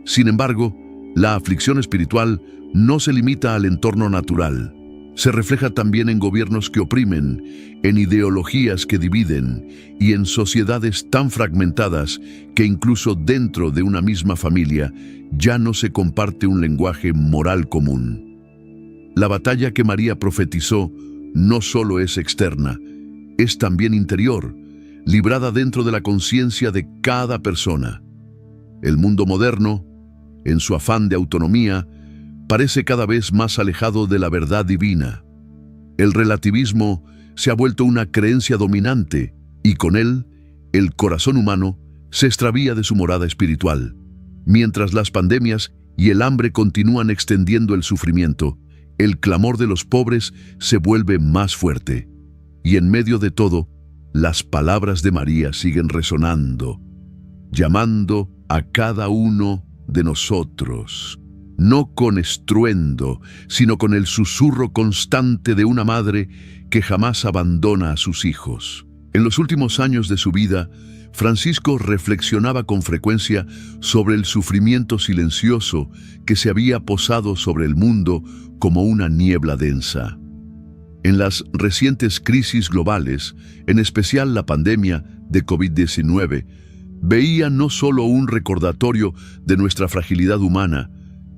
Sin embargo, la aflicción espiritual no se limita al entorno natural. Se refleja también en gobiernos que oprimen, en ideologías que dividen y en sociedades tan fragmentadas que incluso dentro de una misma familia ya no se comparte un lenguaje moral común. La batalla que María profetizó no solo es externa, es también interior, librada dentro de la conciencia de cada persona. El mundo moderno, en su afán de autonomía, parece cada vez más alejado de la verdad divina. El relativismo se ha vuelto una creencia dominante y con él, el corazón humano se extravía de su morada espiritual. Mientras las pandemias y el hambre continúan extendiendo el sufrimiento, el clamor de los pobres se vuelve más fuerte. Y en medio de todo, las palabras de María siguen resonando, llamando a cada uno de nosotros, no con estruendo, sino con el susurro constante de una madre que jamás abandona a sus hijos. En los últimos años de su vida, Francisco reflexionaba con frecuencia sobre el sufrimiento silencioso que se había posado sobre el mundo como una niebla densa. En las recientes crisis globales, en especial la pandemia de COVID-19, veía no solo un recordatorio de nuestra fragilidad humana,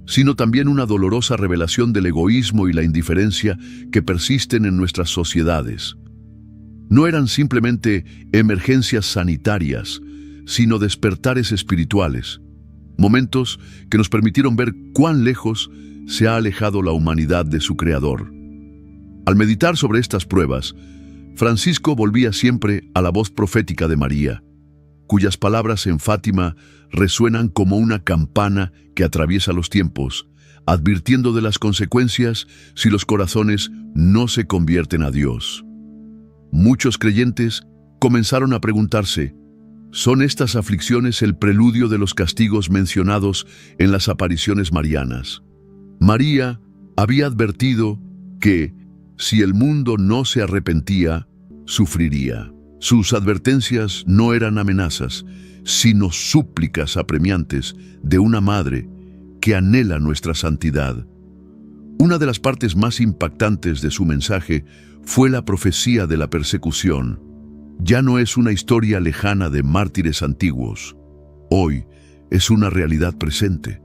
sino también una dolorosa revelación del egoísmo y la indiferencia que persisten en nuestras sociedades. No eran simplemente emergencias sanitarias, sino despertares espirituales, momentos que nos permitieron ver cuán lejos se ha alejado la humanidad de su Creador. Al meditar sobre estas pruebas, Francisco volvía siempre a la voz profética de María, cuyas palabras en Fátima resuenan como una campana que atraviesa los tiempos, advirtiendo de las consecuencias si los corazones no se convierten a Dios. Muchos creyentes comenzaron a preguntarse, ¿son estas aflicciones el preludio de los castigos mencionados en las apariciones marianas? María había advertido que, si el mundo no se arrepentía, sufriría. Sus advertencias no eran amenazas, sino súplicas apremiantes de una madre que anhela nuestra santidad. Una de las partes más impactantes de su mensaje fue la profecía de la persecución. Ya no es una historia lejana de mártires antiguos. Hoy es una realidad presente.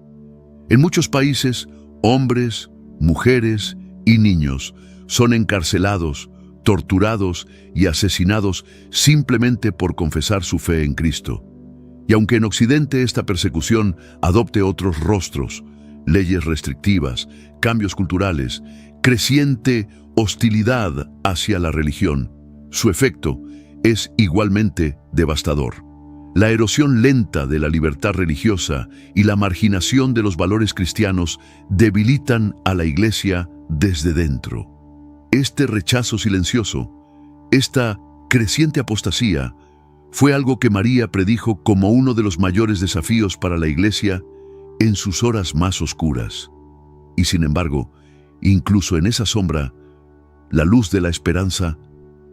En muchos países, hombres, mujeres y niños son encarcelados, torturados y asesinados simplemente por confesar su fe en Cristo. Y aunque en Occidente esta persecución adopte otros rostros, leyes restrictivas, cambios culturales, creciente hostilidad hacia la religión, su efecto es igualmente devastador. La erosión lenta de la libertad religiosa y la marginación de los valores cristianos debilitan a la Iglesia desde dentro. Este rechazo silencioso, esta creciente apostasía, fue algo que María predijo como uno de los mayores desafíos para la Iglesia en sus horas más oscuras. Y sin embargo, incluso en esa sombra, la luz de la esperanza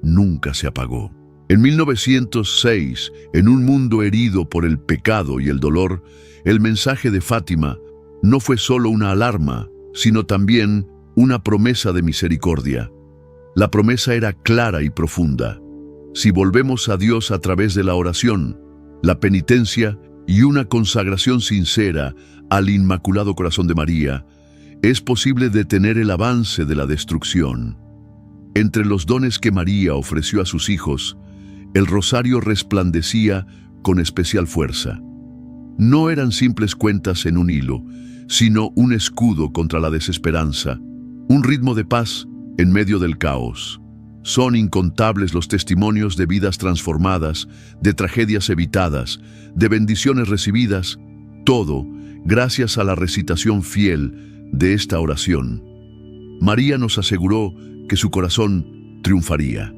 nunca se apagó. En 1906, en un mundo herido por el pecado y el dolor, el mensaje de Fátima no fue solo una alarma, sino también una promesa de misericordia. La promesa era clara y profunda. Si volvemos a Dios a través de la oración, la penitencia y una consagración sincera al Inmaculado Corazón de María, es posible detener el avance de la destrucción. Entre los dones que María ofreció a sus hijos, el rosario resplandecía con especial fuerza. No eran simples cuentas en un hilo, sino un escudo contra la desesperanza, un ritmo de paz en medio del caos. Son incontables los testimonios de vidas transformadas, de tragedias evitadas, de bendiciones recibidas, todo gracias a la recitación fiel de esta oración. María nos aseguró que su corazón triunfaría.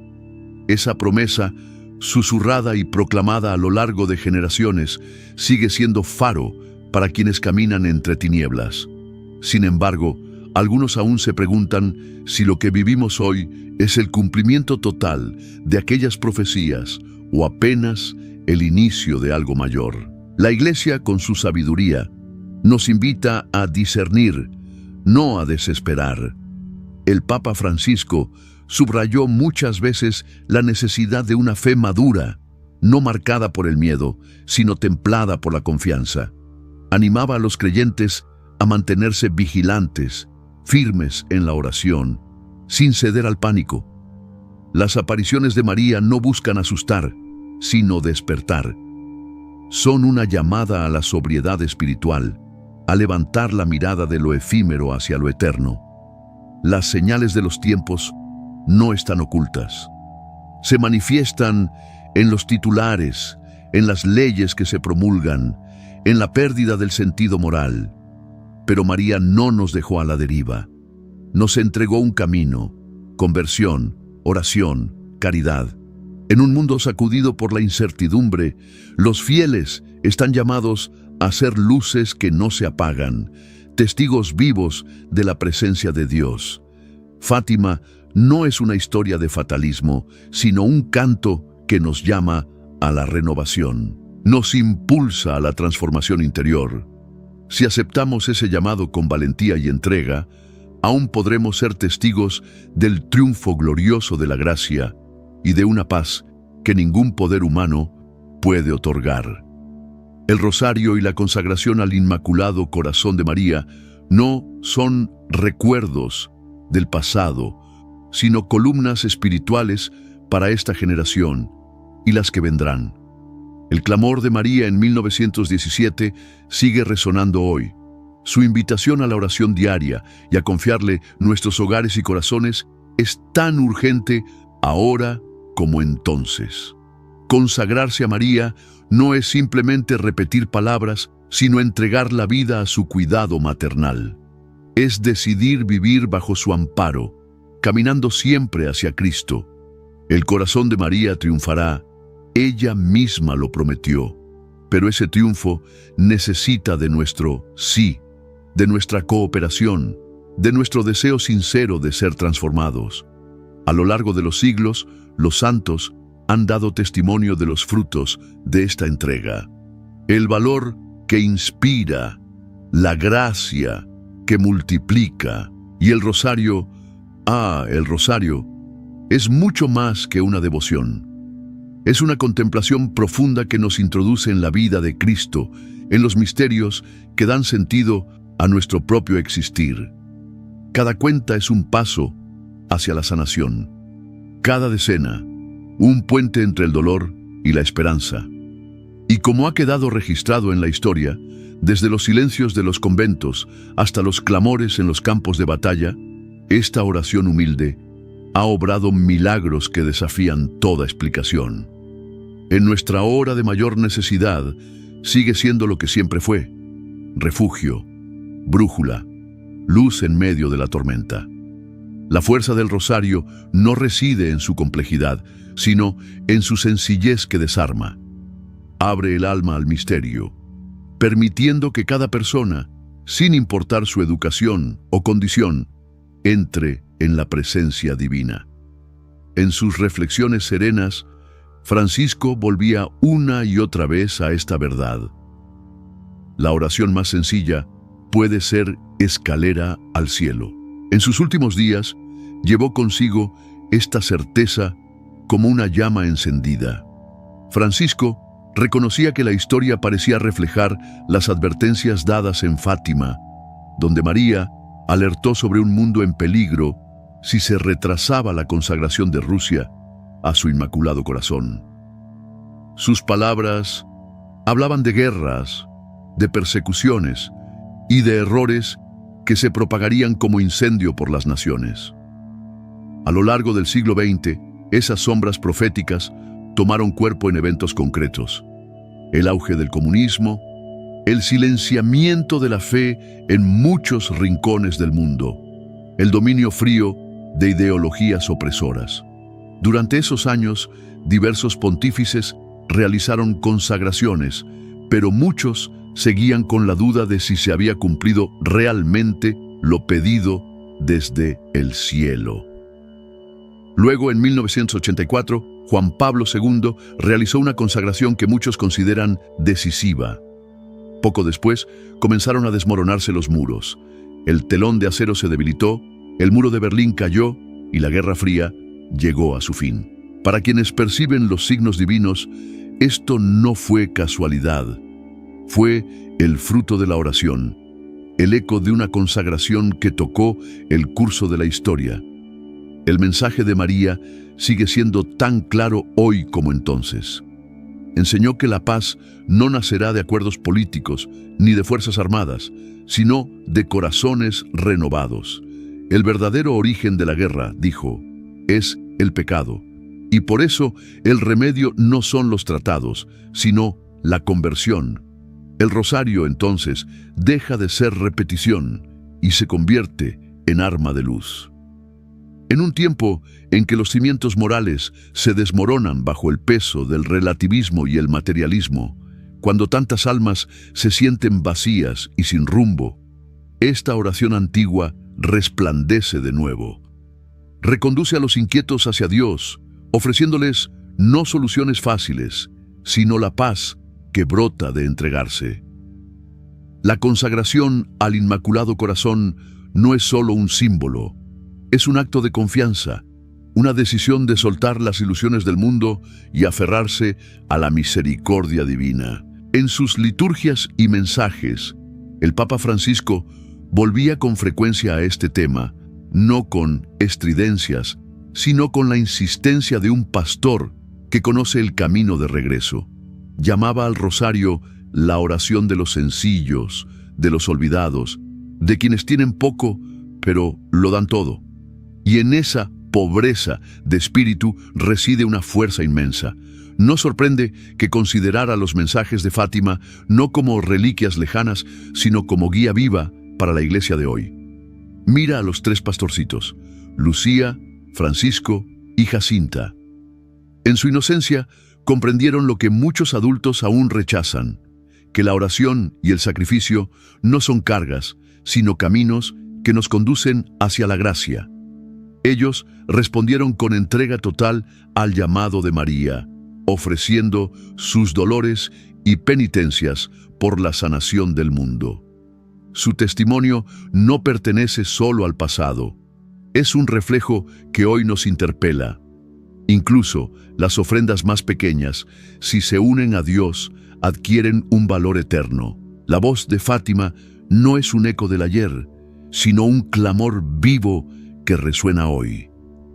Esa promesa, susurrada y proclamada a lo largo de generaciones, sigue siendo faro para quienes caminan entre tinieblas. Sin embargo, algunos aún se preguntan si lo que vivimos hoy es el cumplimiento total de aquellas profecías o apenas el inicio de algo mayor. La Iglesia, con su sabiduría, nos invita a discernir, no a desesperar. El Papa Francisco subrayó muchas veces la necesidad de una fe madura, no marcada por el miedo, sino templada por la confianza. Animaba a los creyentes a mantenerse vigilantes, firmes en la oración, sin ceder al pánico. Las apariciones de María no buscan asustar, sino despertar. Son una llamada a la sobriedad espiritual, a levantar la mirada de lo efímero hacia lo eterno. Las señales de los tiempos no están ocultas. Se manifiestan en los titulares, en las leyes que se promulgan, en la pérdida del sentido moral. Pero María no nos dejó a la deriva. Nos entregó un camino, conversión, oración, caridad. En un mundo sacudido por la incertidumbre, los fieles están llamados a ser luces que no se apagan, testigos vivos de la presencia de Dios. Fátima no es una historia de fatalismo, sino un canto que nos llama a la renovación. Nos impulsa a la transformación interior. Si aceptamos ese llamado con valentía y entrega, aún podremos ser testigos del triunfo glorioso de la gracia y de una paz que ningún poder humano puede otorgar. El rosario y la consagración al Inmaculado Corazón de María no son recuerdos del pasado, sino columnas espirituales para esta generación y las que vendrán. El clamor de María en 1917 sigue resonando hoy. Su invitación a la oración diaria y a confiarle nuestros hogares y corazones es tan urgente ahora como entonces. Consagrarse a María no es simplemente repetir palabras, sino entregar la vida a su cuidado maternal. Es decidir vivir bajo su amparo, caminando siempre hacia Cristo. El corazón de María triunfará. Ella misma lo prometió, pero ese triunfo necesita de nuestro sí, de nuestra cooperación, de nuestro deseo sincero de ser transformados. A lo largo de los siglos, los santos han dado testimonio de los frutos de esta entrega. El valor que inspira, la gracia que multiplica, y el rosario, el rosario, es mucho más que una devoción. Es una contemplación profunda que nos introduce en la vida de Cristo, en los misterios que dan sentido a nuestro propio existir. Cada cuenta es un paso hacia la sanación. Cada decena, un puente entre el dolor y la esperanza. Y como ha quedado registrado en la historia, desde los silencios de los conventos hasta los clamores en los campos de batalla, esta oración humilde ha obrado milagros que desafían toda explicación. En nuestra hora de mayor necesidad, sigue siendo lo que siempre fue: refugio, brújula, luz en medio de la tormenta. La fuerza del rosario no reside en su complejidad, sino en su sencillez que desarma. Abre el alma al misterio, permitiendo que cada persona, sin importar su educación o condición, entre en la presencia divina. En sus reflexiones serenas, Francisco volvía una y otra vez a esta verdad. La oración más sencilla puede ser escalera al cielo. En sus últimos días, llevó consigo esta certeza como una llama encendida. Francisco reconocía que la historia parecía reflejar las advertencias dadas en Fátima, donde María alertó sobre un mundo en peligro si se retrasaba la consagración de Rusia a su Inmaculado Corazón. Sus palabras hablaban de guerras, de persecuciones y de errores que se propagarían como incendio por las naciones. A lo largo del siglo XX, esas sombras proféticas tomaron cuerpo en eventos concretos: el auge del comunismo, el silenciamiento de la fe en muchos rincones del mundo, el dominio frío de ideologías opresoras. Durante esos años, diversos pontífices realizaron consagraciones, pero muchos seguían con la duda de si se había cumplido realmente lo pedido desde el cielo. Luego, en 1984, Juan Pablo II realizó una consagración que muchos consideran decisiva. Poco después, comenzaron a desmoronarse los muros. El telón de acero se debilitó, el muro de Berlín cayó y la Guerra Fría llegó a su fin. Para quienes perciben los signos divinos, esto no fue casualidad. Fue el fruto de la oración, el eco de una consagración que tocó el curso de la historia. El mensaje de María sigue siendo tan claro hoy como entonces. Enseñó que la paz no nacerá de acuerdos políticos ni de fuerzas armadas, sino de corazones renovados. El verdadero origen de la guerra, dijo, es el pecado. Y por eso el remedio no son los tratados, sino la conversión. El rosario, entonces, deja de ser repetición y se convierte en arma de luz. En un tiempo en que los cimientos morales se desmoronan bajo el peso del relativismo y el materialismo, cuando tantas almas se sienten vacías y sin rumbo, esta oración antigua resplandece de nuevo. Reconduce a los inquietos hacia Dios, ofreciéndoles no soluciones fáciles, sino la paz que brota de entregarse. La consagración al Inmaculado Corazón no es solo un símbolo, es un acto de confianza, una decisión de soltar las ilusiones del mundo y aferrarse a la misericordia divina. En sus liturgias y mensajes, el Papa Francisco volvía con frecuencia a este tema, no con estridencias, sino con la insistencia de un pastor que conoce el camino de regreso. Llamaba al rosario la oración de los sencillos, de los olvidados, de quienes tienen poco, pero lo dan todo. Y en esa pobreza de espíritu reside una fuerza inmensa. No sorprende que considerara los mensajes de Fátima no como reliquias lejanas, sino como guía viva para la iglesia de hoy. Mira a los tres pastorcitos, Lucía, Francisco y Jacinta. En su inocencia, comprendieron lo que muchos adultos aún rechazan, que la oración y el sacrificio no son cargas, sino caminos que nos conducen hacia la gracia. Ellos respondieron con entrega total al llamado de María, ofreciendo sus dolores y penitencias por la sanación del mundo. Su testimonio no pertenece solo al pasado, es un reflejo que hoy nos interpela. Incluso las ofrendas más pequeñas, si se unen a Dios, adquieren un valor eterno. La voz de Fátima no es un eco del ayer, sino un clamor vivo que resuena hoy.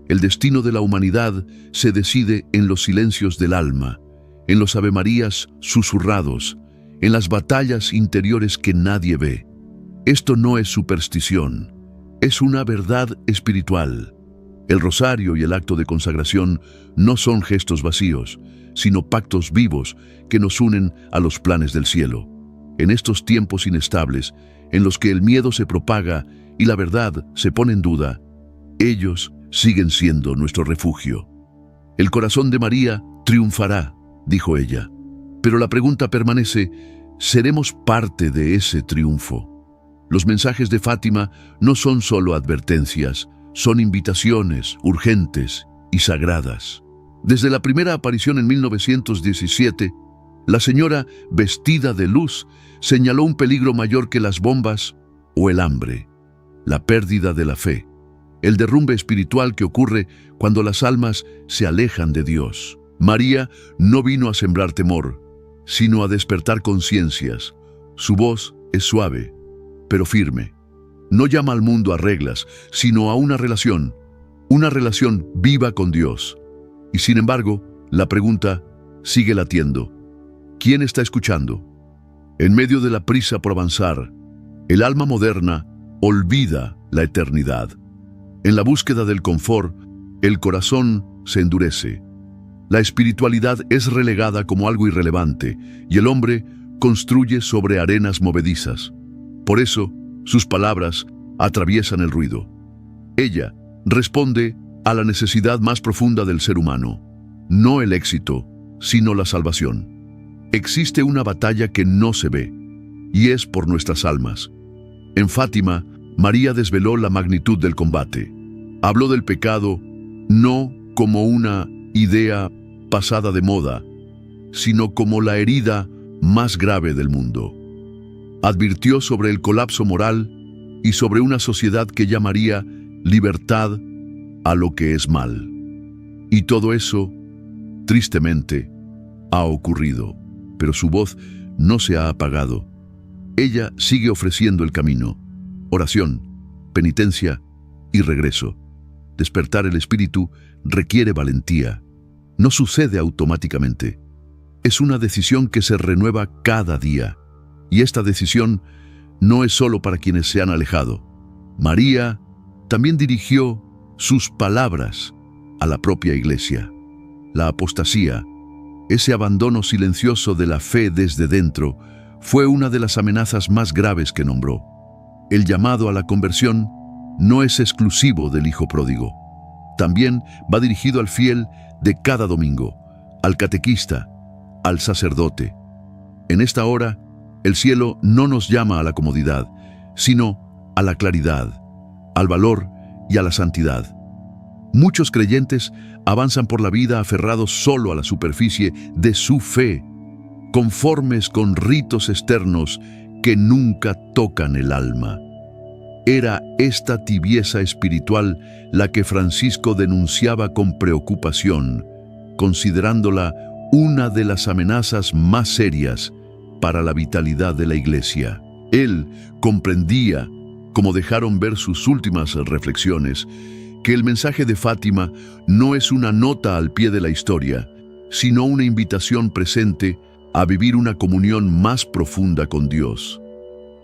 El destino de la humanidad se decide en los silencios del alma, en los avemarías susurrados, en las batallas interiores que nadie ve. Esto no es superstición, es una verdad espiritual. El rosario y el acto de consagración no son gestos vacíos, sino pactos vivos que nos unen a los planes del cielo. En estos tiempos inestables, en los que el miedo se propaga y la verdad se pone en duda, ellos siguen siendo nuestro refugio. El corazón de María triunfará, dijo ella. Pero la pregunta permanece, ¿seremos parte de ese triunfo? Los mensajes de Fátima no son solo advertencias, son invitaciones urgentes y sagradas. Desde la primera aparición en 1917, la señora, vestida de luz, señaló un peligro mayor que las bombas o el hambre, la pérdida de la fe, el derrumbe espiritual que ocurre cuando las almas se alejan de Dios. María no vino a sembrar temor, sino a despertar conciencias. Su voz es suave, pero firme. No llama al mundo a reglas, sino a una relación viva con Dios. Y sin embargo, la pregunta sigue latiendo. ¿Quién está escuchando? En medio de la prisa por avanzar, el alma moderna olvida la eternidad. En la búsqueda del confort, el corazón se endurece. La espiritualidad es relegada como algo irrelevante y el hombre construye sobre arenas movedizas. Por eso, sus palabras atraviesan el ruido. Ella responde a la necesidad más profunda del ser humano, no el éxito, sino la salvación. Existe una batalla que no se ve, y es por nuestras almas. En Fátima, María desveló la magnitud del combate. Habló del pecado no como una idea pasada de moda, sino como la herida más grave del mundo. Advirtió sobre el colapso moral y sobre una sociedad que llamaría libertad a lo que es mal. Y todo eso, tristemente, ha ocurrido, pero su voz no se ha apagado. Ella sigue ofreciendo el camino: oración, penitencia y regreso. Despertar el espíritu requiere valentía. No sucede automáticamente. Es una decisión que se renueva cada día. Y esta decisión no es solo para quienes se han alejado. María también dirigió sus palabras a la propia iglesia. La apostasía, ese abandono silencioso de la fe desde dentro, fue una de las amenazas más graves que nombró. El llamado a la conversión no es exclusivo del hijo pródigo. También va dirigido al fiel de cada domingo, al catequista, al sacerdote. En esta hora, el cielo no nos llama a la comodidad, sino a la claridad, al valor y a la santidad. Muchos creyentes avanzan por la vida aferrados solo a la superficie de su fe, conformes con ritos externos que nunca tocan el alma. Era esta tibieza espiritual la que Francisco denunciaba con preocupación, considerándola una de las amenazas más serias para la vitalidad de la Iglesia. Él comprendía, como dejaron ver sus últimas reflexiones, que el mensaje de Fátima no es una nota al pie de la historia, sino una invitación presente a vivir una comunión más profunda con Dios.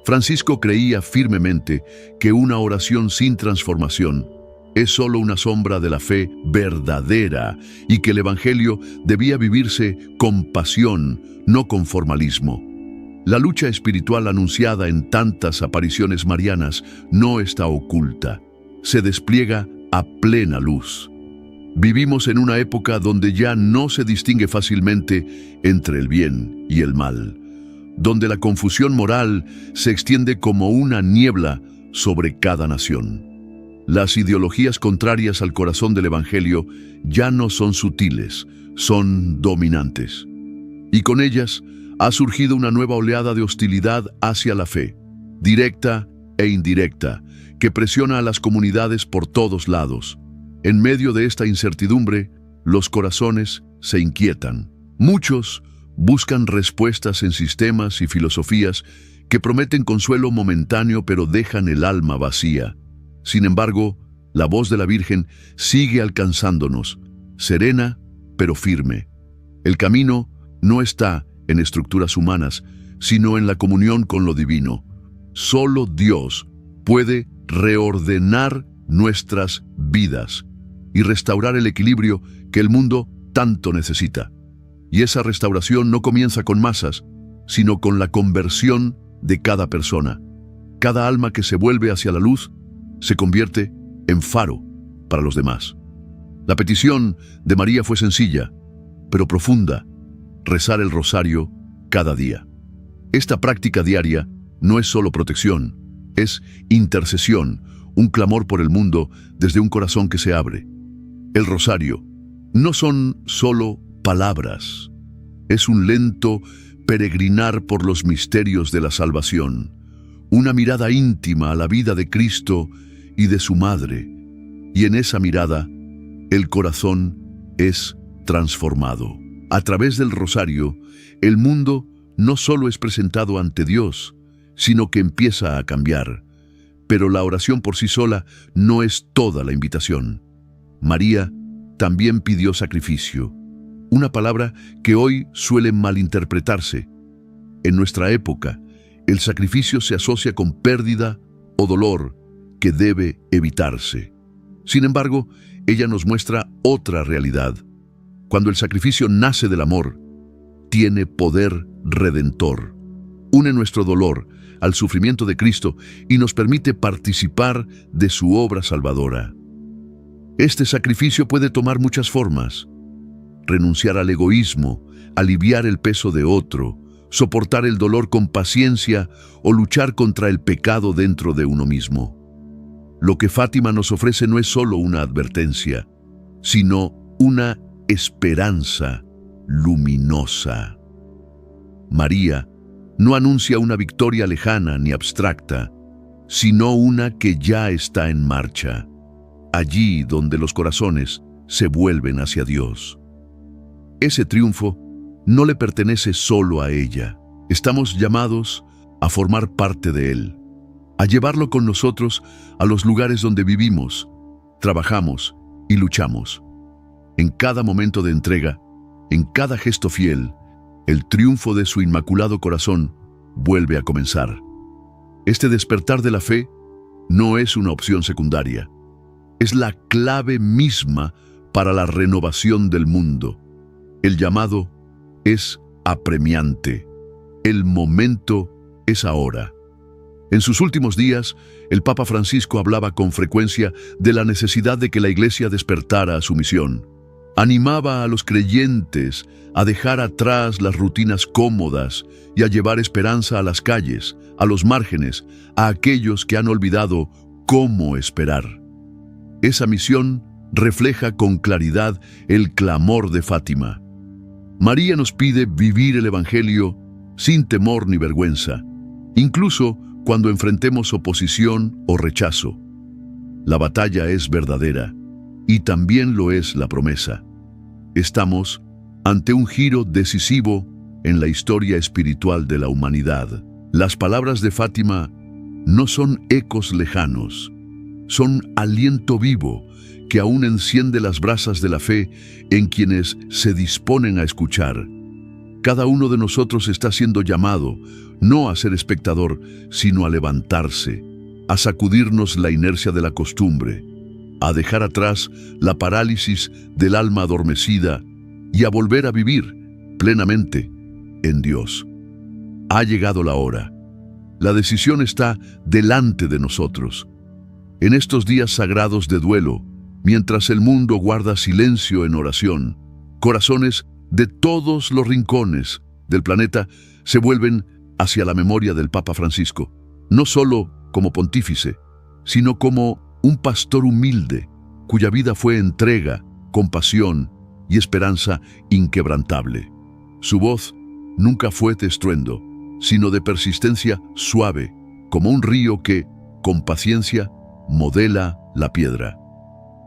Francisco creía firmemente que una oración sin transformación es solo una sombra de la fe verdadera y que el Evangelio debía vivirse con pasión, no con formalismo. La lucha espiritual anunciada en tantas apariciones marianas no está oculta, se despliega a plena luz. Vivimos en una época donde ya no se distingue fácilmente entre el bien y el mal, donde la confusión moral se extiende como una niebla sobre cada nación. Las ideologías contrarias al corazón del Evangelio ya no son sutiles, son dominantes. Y con ellas ha surgido una nueva oleada de hostilidad hacia la fe, directa e indirecta, que presiona a las comunidades por todos lados. En medio de esta incertidumbre, los corazones se inquietan. Muchos buscan respuestas en sistemas y filosofías que prometen consuelo momentáneo pero dejan el alma vacía. Sin embargo, la voz de la Virgen sigue alcanzándonos, serena pero firme. El camino no está en estructuras humanas, sino en la comunión con lo divino. Solo Dios puede reordenar nuestras vidas y restaurar el equilibrio que el mundo tanto necesita. Y esa restauración no comienza con masas, sino con la conversión de cada persona. Cada alma que se vuelve hacia la luz se convierte en faro para los demás. La petición de María fue sencilla, pero profunda: rezar el rosario cada día. Esta práctica diaria no es solo protección, es intercesión, un clamor por el mundo desde un corazón que se abre. El rosario no son solo palabras, es un lento peregrinar por los misterios de la salvación, una mirada íntima a la vida de Cristo y de su Madre, y en esa mirada el corazón es transformado. A través del rosario, el mundo no solo es presentado ante Dios, sino que empieza a cambiar. Pero la oración por sí sola no es toda la invitación. María también pidió sacrificio, una palabra que hoy suele malinterpretarse. En nuestra época, el sacrificio se asocia con pérdida o dolor que debe evitarse. Sin embargo, ella nos muestra otra realidad. Cuando el sacrificio nace del amor, tiene poder redentor. une nuestro dolor al sufrimiento de Cristo y nos permite participar de su obra salvadora. Este sacrificio puede tomar muchas formas: renunciar al egoísmo, aliviar el peso de otro, soportar el dolor con paciencia o luchar contra el pecado dentro de uno mismo. Lo que Fátima nos ofrece no es solo una advertencia, sino una esperanza luminosa. María no anuncia una victoria lejana ni abstracta, sino una que ya está en marcha, allí donde los corazones se vuelven hacia Dios. Ese triunfo no le pertenece solo a ella. Estamos llamados a formar parte de él, a llevarlo con nosotros a los lugares donde vivimos, trabajamos y luchamos. En cada momento de entrega, en cada gesto fiel, el triunfo de su inmaculado corazón vuelve a comenzar. Este despertar de la fe no es una opción secundaria, es la clave misma para la renovación del mundo. El llamado es apremiante. El momento es ahora. En sus últimos días, el Papa Francisco hablaba con frecuencia de la necesidad de que la Iglesia despertara a su misión. Animaba a los creyentes a dejar atrás las rutinas cómodas y a llevar esperanza a las calles, a los márgenes, a aquellos que han olvidado cómo esperar. Esa misión refleja con claridad el clamor de Fátima. María nos pide vivir el Evangelio sin temor ni vergüenza, incluso cuando enfrentemos oposición o rechazo. La batalla es verdadera y también lo es la promesa. Estamos ante un giro decisivo en la historia espiritual de la humanidad. Las palabras de Fátima no son ecos lejanos, son aliento vivo que aún enciende las brasas de la fe en quienes se disponen a escuchar. Cada uno de nosotros está siendo llamado no a ser espectador, sino a levantarse, a sacudirnos la inercia de la costumbre, a dejar atrás la parálisis del alma adormecida y a volver a vivir plenamente en Dios. Ha llegado la hora. La decisión está delante de nosotros. En estos días sagrados de duelo, mientras el mundo guarda silencio en oración, corazones de todos los rincones del planeta se vuelven hacia la memoria del Papa Francisco, no solo como pontífice, sino como un pastor humilde, cuya vida fue entrega, compasión y esperanza inquebrantable. Su voz nunca fue de estruendo, sino de persistencia suave, como un río que, con paciencia, modela la piedra.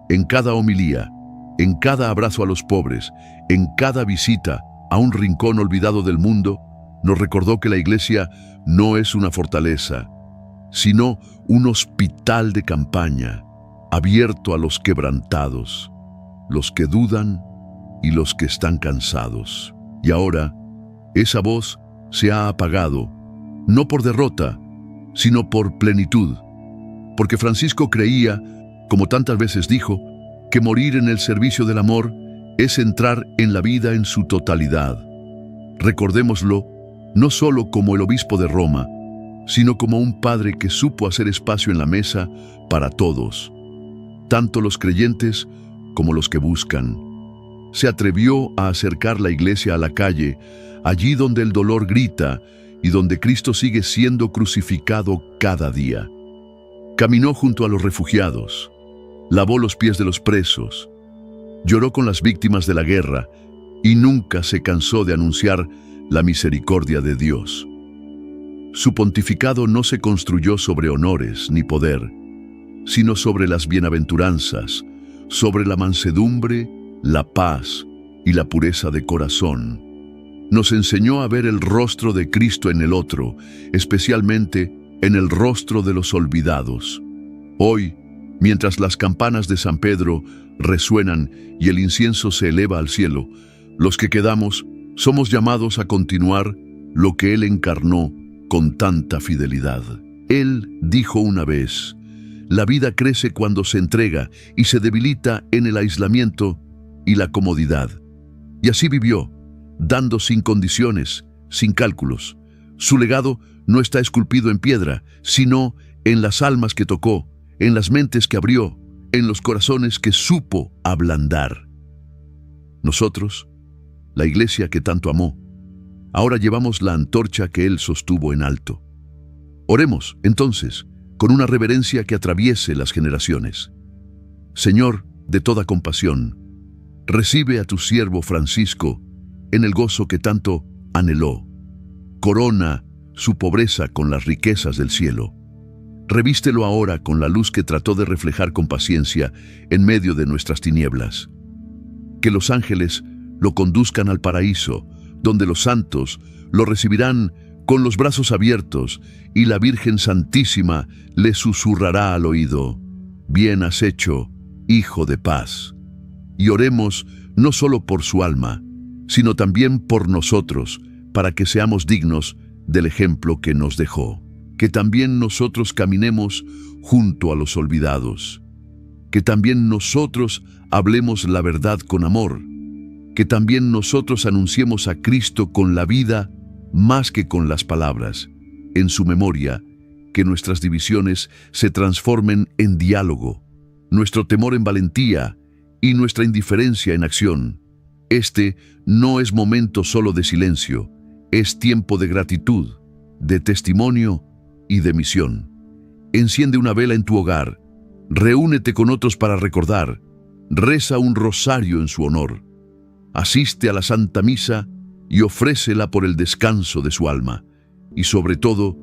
En cada homilía, en cada abrazo a los pobres, en cada visita a un rincón olvidado del mundo, nos recordó que la Iglesia no es una fortaleza, sino un hospital de campaña, abierto a los quebrantados, los que dudan y los que están cansados. Y ahora, esa voz se ha apagado, no por derrota, sino por plenitud, porque Francisco creía, como tantas veces dijo, que morir en el servicio del amor es entrar en la vida en su totalidad. Recordémoslo no solo como el obispo de Roma, sino como un padre que supo hacer espacio en la mesa para todos, tanto los creyentes como los que buscan. Se atrevió a acercar la Iglesia a la calle, allí donde el dolor grita y donde Cristo sigue siendo crucificado cada día. Caminó junto a los refugiados, lavó los pies de los presos, lloró con las víctimas de la guerra y nunca se cansó de anunciar la misericordia de Dios. Su pontificado no se construyó sobre honores ni poder, sino sobre las bienaventuranzas, sobre la mansedumbre, la paz y la pureza de corazón. Nos enseñó a ver el rostro de Cristo en el otro, especialmente en el rostro de los olvidados. Hoy, mientras las campanas de San Pedro resuenan y el incienso se eleva al cielo, los que quedamos somos llamados a continuar lo que Él encarnó con tanta fidelidad. Él dijo una vez: la vida crece cuando se entrega y se debilita en el aislamiento y la comodidad. Y así vivió, dando sin condiciones, sin cálculos, Su legado no está esculpido en piedra, sino en las almas que tocó, en las mentes que abrió, en los corazones que supo ablandar. Nosotros, la iglesia que tanto amó, ahora llevamos la antorcha que él sostuvo en alto. Oremos, entonces, con una reverencia que atraviese las generaciones. Señor, de toda compasión, recibe a tu siervo Francisco en el gozo que tanto anheló. Corona su pobreza con las riquezas del cielo. Revístelo ahora con la luz que trató de reflejar con paciencia en medio de nuestras tinieblas. Que los ángeles lo conduzcan al paraíso, donde los santos lo recibirán con los brazos abiertos y la Virgen Santísima le susurrará al oído: bien has hecho, hijo de paz. Y oremos no solo por su alma, sino también por nosotros, para que seamos dignos del ejemplo que nos dejó. Que también nosotros caminemos junto a los olvidados. Que también nosotros hablemos la verdad con amor. Que también nosotros anunciemos a Cristo con la vida más que con las palabras. En su memoria, que nuestras divisiones se transformen en diálogo, nuestro temor en valentía y nuestra indiferencia en acción. Este no es momento solo de silencio, es tiempo de gratitud, de testimonio y de misión. Enciende una vela en tu hogar, reúnete con otros para recordar, reza un rosario en su honor, asiste a la Santa Misa y ofrécela por el descanso de su alma, y sobre todo,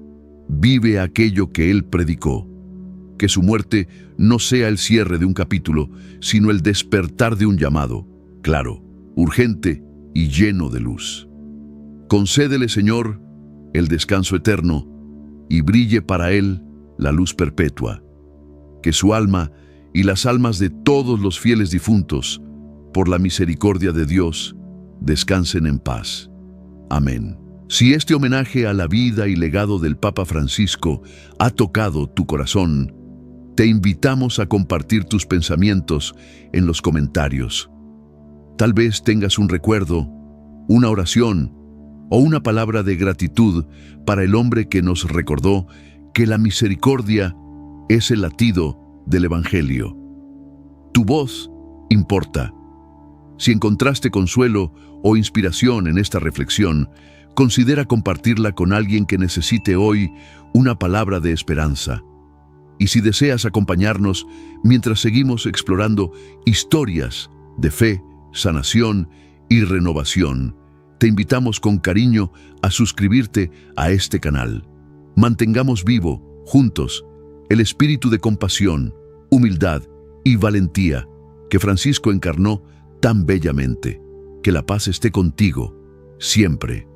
vive aquello que él predicó. Que su muerte no sea el cierre de un capítulo, sino el despertar de un llamado, claro, urgente y lleno de luz. Concédele, Señor, el descanso eterno, y brille para él la luz perpetua. Que su alma y las almas de todos los fieles difuntos, por la misericordia de Dios, descansen en paz. Amén. Si este homenaje a la vida y legado del Papa Francisco ha tocado tu corazón, te invitamos a compartir tus pensamientos en los comentarios. Tal vez tengas un recuerdo, una oración o una palabra de gratitud para el hombre que nos recordó que la misericordia es el latido del Evangelio. Tu voz importa. Si encontraste consuelo o inspiración en esta reflexión, considera compartirla con alguien que necesite hoy una palabra de esperanza. Y si deseas acompañarnos mientras seguimos explorando historias de fe, sanación y renovación, te invitamos con cariño a suscribirte a este canal. Mantengamos vivo, juntos, el espíritu de compasión, humildad y valentía que Francisco encarnó tan bellamente. Que la paz esté contigo, siempre.